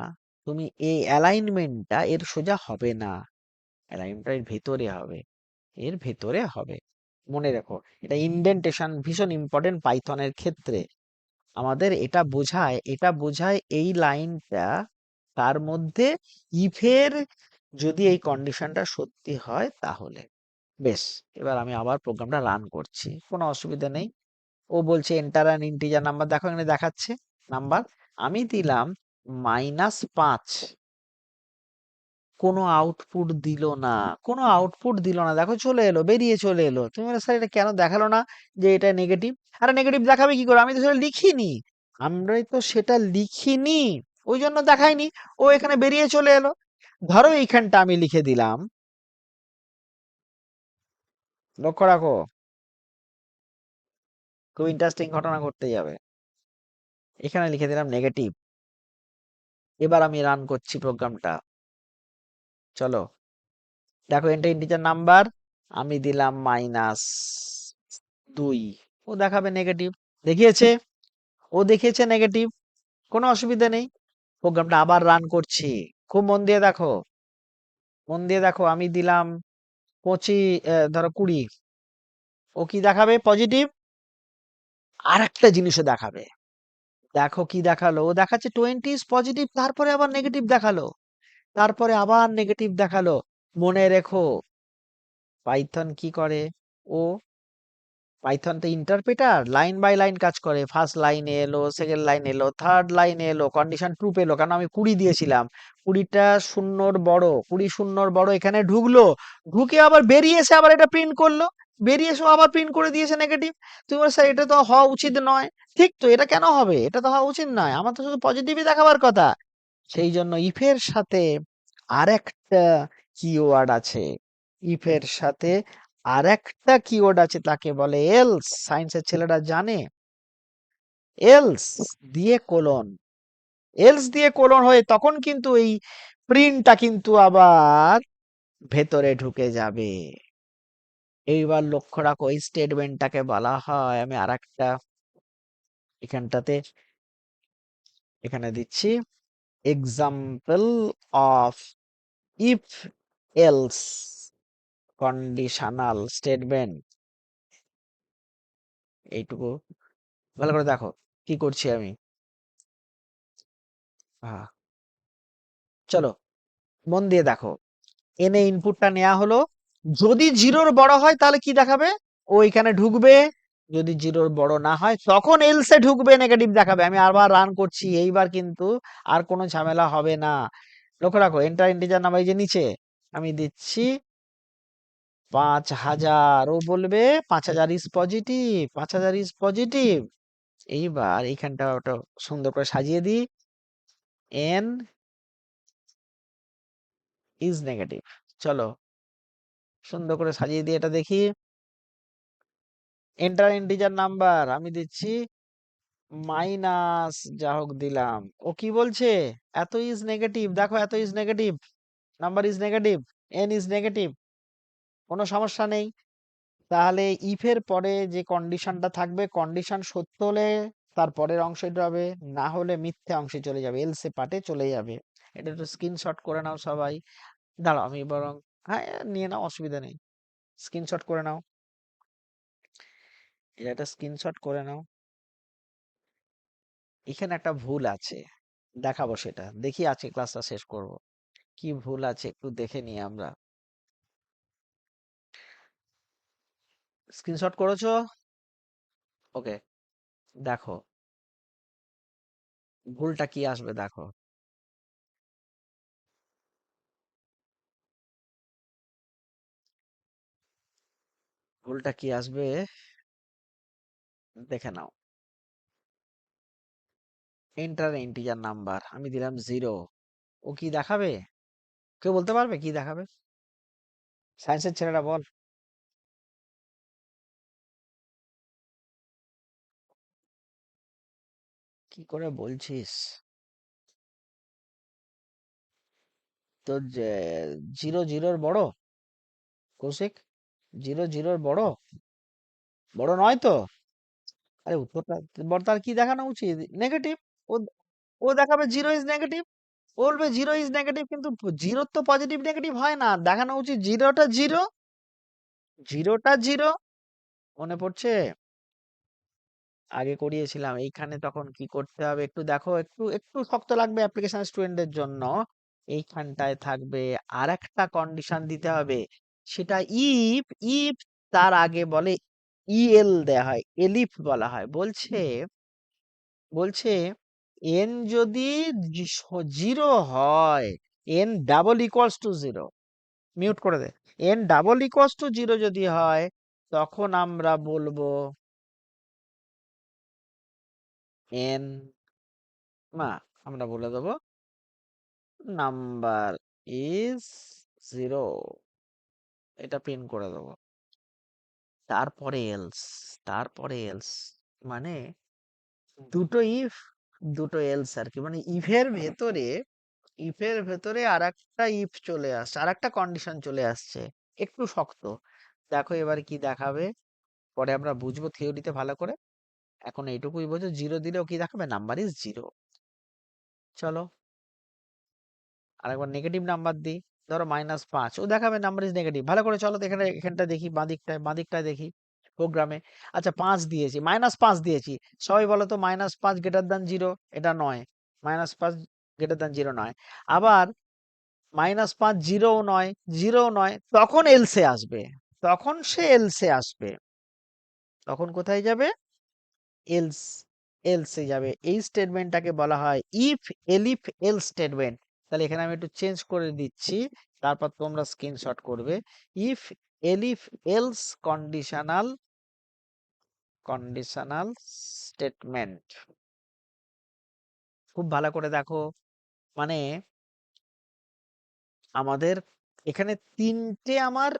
তুমি এই অ্যালাইনমেন্টটা এর সোজা হবে না, অ্যালাইনমেন্টটা এর ভেতরে হবে, এর ভেতরে হবে। মনে রেখো এটা ইনডেন্টেশন ভীষণ ইম্পর্টেন্ট পাইথনের ক্ষেত্রে। আমাদের এটা বোঝায়, এটা বোঝায় এই লাইনটা তার মধ্যে ইফের যদি এই কন্ডিশনটা সত্যি হয় তাহলে। বেশ, এবার আমি আবার প্রোগ্রামটা রান করছি, কোনো অসুবিধা নেই। ও বলছে এন্টার অ্যান ইন্টিজার নাম্বার, দেখো এখানে দেখাচ্ছে নাম্বার, আমি দিলাম -5, কোনো আউটপুট দিল না, কোনো আউটপুট দিল না, দেখো চলে এলো, বেরিয়ে চলে এলো। তুমি বলে স্যার এটা কেন দেখালো না যে এটা নেগেটিভ? আরে নেগেটিভ দেখাবে কি করে, আমি তো সেটা লিখিনি, আমরাই তো সেটা লিখিনি, ওই জন্য দেখায়নি। ও এখানে বেরিয়ে চলে এলো। ধরো এইখানটা আমি লিখে দিলাম, লক্ষ্য রাখো, খুব ইন্টারেস্টিং ঘটনা ঘটতে যাবে। এখানে লিখে দিলাম নেগেটিভ। এবার আমি রান করছি প্রোগ্রামটা, চলো দেখো এটা ইন্টিজার নাম্বার, আমি দিলাম -2, ও দেখাবে নেগেটিভ, দেখিয়েছে, ও দেখিয়েছে নেগেটিভ, কোনো অসুবিধা নেই। প্রোগ্রামটা আবার রান করছি, খুব মন দিয়ে দেখো, মন দিয়ে দেখো, আমি দিলাম 25, ধরো 20, ও কি দেখাবে পজিটিভ, আর একটা জিনিসও দেখাবে। দেখো কি দেখালো, ও দেখাচ্ছে 20 ইজ পজিটিভ, তারপরে আবার নেগেটিভ দেখালো, তারপরে আবার নেগেটিভ দেখালো। মনে রেখো পাইথন কি করে, ও পাইথন তো ইন্টারপ্রেটার, লাইন বাই লাইন কাজ করে। ফার্স্ট লাইনে এলো, সেকেন্ড লাইনে এলো, থার্ড লাইনে এলো, কন্ডিশন ট্রু পেলো, কারণ আমি 20 দিয়েছিলাম। 20টা শূন্যর বড়, 20 শূন্যর বড় এখানে ঢুকলো, ঢুকে আবার বেরিয়ে এসে আবার এটা প্রিন্ট করলো, বেরিয়ে এসে আবার প্রিন্ট করে দিয়েছে নেগেটিভ। তুমি বলো, স্যার এটা তো হওয়া উচিত নয়। ঠিক তো, এটা কেন হবে, এটা তো হওয়া উচিত নয়, আমার তো শুধু পজিটিভই দেখাবার কথা। সেই জন্য ইফের সাথে আরেকটা কিওয়ার্ড আছে, ইফের সাথে আরেকটা কিওয়ার্ড আছে, তাকে বলে এলস। সায়েন্সের ছেলেরা জানে, এলস দিয়ে কোলন, এলস দিয়ে কোলন হয়ে তখন কিন্তু এই প্রিন্টটা কিন্তু আবার ভেতরে ঢুকে যাবে। এইবার লক্ষ্য রাখো, এই স্টেটমেন্টটাকে বলা হয়, আমি আরেকটা এখানটাতে এখানে দিচ্ছি example of if else conditional statement. এইটুকু ভালো করে দেখো কি করছি আমি। হ্যাঁ, চলো মন দিয়ে দেখো। এনে ইনপুটটা নেওয়া হলো, যদি জিরোর বড় হয় তাহলে কি দেখাবে, ও এখানে ঢুকবে। যদি জিরোর বড় না হয় তখন এলসে ঢুকবে, নেগেটিভ দেখাবে। আমি আবার রান করছি, এইবার কিন্তু আর কোনো ঝামেলা হবে না। লক্ষ্য রাখো, এন্টার ইন্টিজার নাম্বার, এই যে নিচে আমি দিচ্ছি 5000, ও বলবে 5000 ইজ পজিটিভ, 5000 ইজ পজিটিভ। এইবার এইখানটা ওটা সুন্দর করে সাজিয়ে দিই, এন ইজ নেগেটিভ। চলো সুন্দর করে সাজিয়ে দিয়ে এটা দেখি। এন্টার ইন্টিজার নাম্বার আমি দিচ্ছি মাইনাস, যা হোক দিলাম। ও কি বলছে, এত ইজ নেগেটিভ, দেখো এত is negative, number is negative, N is negative, কোনো সমস্যা নেই। তাহলে ইফের পরে যে কন্ডিশনটা থাকবে, কন্ডিশন সত্য হলে তার পরের অংশটা হবে, না হলে মিথ্যে অংশে চলে যাবে, এলসে পার্টে চলে যাবে। এটা একটু স্ক্রিনশট করে নাও সবাই। দাঁড়াও আমি বরং, হ্যাঁ নিয়ে নাও, অসুবিধা নেই, স্ক্রিনশট করে নাও, এটা একটা স্ক্রিনশট করে নাও। এখানে একটা ভুল আছে, দেখাবো সেটা, দেখি আজকে ক্লাসটা শেষ করব। কি ভুল আছে একটু দেখে নিই আমরা। স্ক্রিনশট করেছো? ওকে, দেখো ভুলটা কি আসবে, দেখো ভুলটা কি আসবে, দেখে নাও। এন্টার ইন্টিজার নাম্বার আমি দিলাম 0, ও কি দেখাবে, কেউ বলতে পারবে কি দেখাবে? সায়েন্সের ছেলেরা বল। কি করে বলছিস, তো যে 0 0 বড়, কৌশিক, 0 0 বড়, বড় নয় তো? আরে উত্তরটা বড়, তার কি দেখানো উচিত, নেগেটিভ। ও ও দেখাবে 0 ইজ নেগেটিভ, বলবে 0 ইজ নেগেটিভ, কিন্তু জিরো তো পজিটিভ নেগেটিভ হয় না, দেখানো উচিত জিরোটা জিরো, জিরোটা জিরো। মনে পড়ছে আগে করিয়েছিলাম এইখানে, তখন কি করতে হবে একটু দেখো, একটু একটু শক্ত লাগবে অ্যাপ্লিকেশন স্টুডেন্টদের জন্য। এইখানটায় থাকবে আর একটা কন্ডিশন দিতে হবে, সেটা ইফ, ইফ তার আগে বলে ইএল দেয়া হয়, এলিফ বলা হয়। বলছে, বলছে এন যদি জিরো হয়, n double equals to zero, mute করে দে, n double equals to zero যদি হয়, তখন আমরা বলবো এন, না আমরা বলে দেবো নাম্বার ইজ 0, এটা প্রিন্ট করে দেবো। তারপরে এলস, তারপরে এলস, মানে দুটো ইফ, দুটো এলস আর কি, মানে ইফের ভেতরে, ইফের ভেতরে আর একটা ইফ চলে আসছে, আর একটা কন্ডিশন চলে আসছে, একটু শক্ত। দেখো এবার কি দেখাবে, পরে আমরা বুঝবো থিওরিতে ভালো করে, এখন এইটুকুই বোঝো, 0 দিলেও কি দেখাবে, নাম্বার ইজ 0। চলো আরেকবার নেগেটিভ নাম্বার দিই, ধরো -5, ও দেখাবে নাম্বার ইজ নেগেটিভ। ভালো করে চলো, এখানে এখানটা দেখি, বাঁ দিকটায়, বাঁ দিকটায় দেখি, প্রোগ্রামে। আচ্ছা 5 দিয়েছি, -5 দিয়েছি। সবাই বলো তো -5 গ্রেটার দ্যান 0, এটা নয়। -5 গ্রেটার দ্যান 0 নয়। আবার -5 0 ও নয়, 0 ও নয়, তখন এলসে আসবে। তখন সে এলসে আসবে। তখন কোথায় যাবে? এলস এলসে যাবে। এই স্টেটমেন্টটাকে বলা হয় ইফ এলিফ এলস স্টেটমেন্ট। তাহলে এখানে আমি একটু চেঞ্জ করে দিচ্ছি, তারপর তোমরা স্ক্রিনশট করবে। If elif else conditional statement. খুব ভালো করে দেখো, মানে আমাদের এখানে তিনটে আমার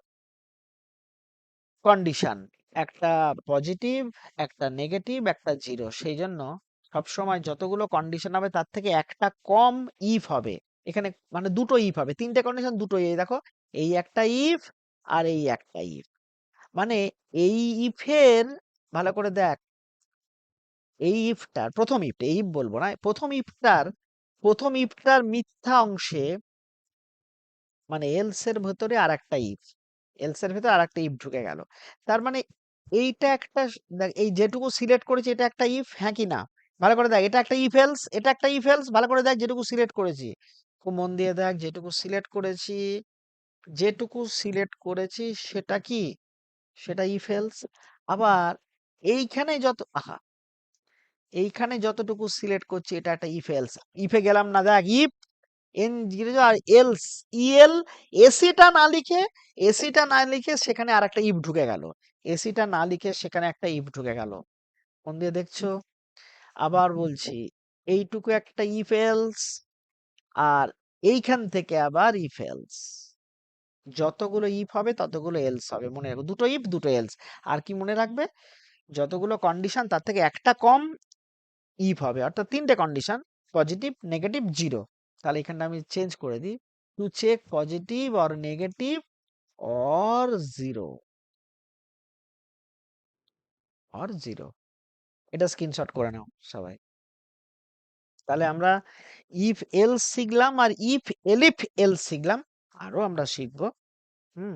কন্ডিশন, একটা পজিটিভ, একটা নেগেটিভ, একটা জিরো। সেই জন্য সবসময় যতগুলো কন্ডিশন হবে তার থেকে একটা কম ইফ হবে। এখানে মানে দুটো ইফ হবে, তিনটে কন্ডিশন দুটো। এই দেখো, এই একটা ইফ আর এই একটা ইফ। মানে এই ইফের, ভালো করে দেখ, এই ইফটার প্রথম ইফটা, এই ইফ বলবো না, প্রথম ইফটার মিথ্যা অংশে, মানে এলস এর ভেতরে আর একটা ইফ, এলস এর ভেতরে আর একটা ইফ ঢুকে গেল। তার মানে এইটা একটা দেখ, এই যেটুকু সিলেক্ট করেছি এটা একটা ইফ, হ্যাঁ কি না? ভালো করে দেখ, এটা একটা ইফ এলস, এটা একটা ইফ এলস। ভালো করে দেখ যেটুকু সিলেক্ট করেছি, খুব মন দিয়ে দেখ, যেটুকু সিলেক্ট করেছি সেটা কি? সেটা ইফ এলস। আবার এইখানে এইখানে যতটুকু সিলেক্ট করছি এটা একটা ইফ এলস। ইফে গেলাম না, দেখ ইফ এন জিরো আর এলস, ইএল, এসিটা না লিখে সেখানে আর একটা ইফ ঢুকে গেল। এসিটা না লিখে সেখানে একটা ইফ ঢুকে গেল। কোন দিয়ে দেখছো? আবার বলছি, এইটুকু একটা ইফ এলস, আর এইখান থেকে আবার ইফ এলস। যতগুলো ইফ হবে ততগুলো এলস হবে, মনে রাখো। দুটো ইফ দুটো এলস। আর কি মনে রাখবে? যতগুলো কন্ডিশন তার থেকে একটা কম ইফ হবে, অর্থাৎ তিনটে কন্ডিশন, পজিটিভ, নেগেটিভ, জিরো। তাহলে এখানটা আমি চেঞ্জ করে দিই, to check positive or negative or zero, এটা স্ক্রিনশট করে নাও সবাই। তাহলে আমরা ইফ এলস শিখলাম আর ইফ এলিফ এলস শিখলাম। আরো আমরা শিখবো। হুম।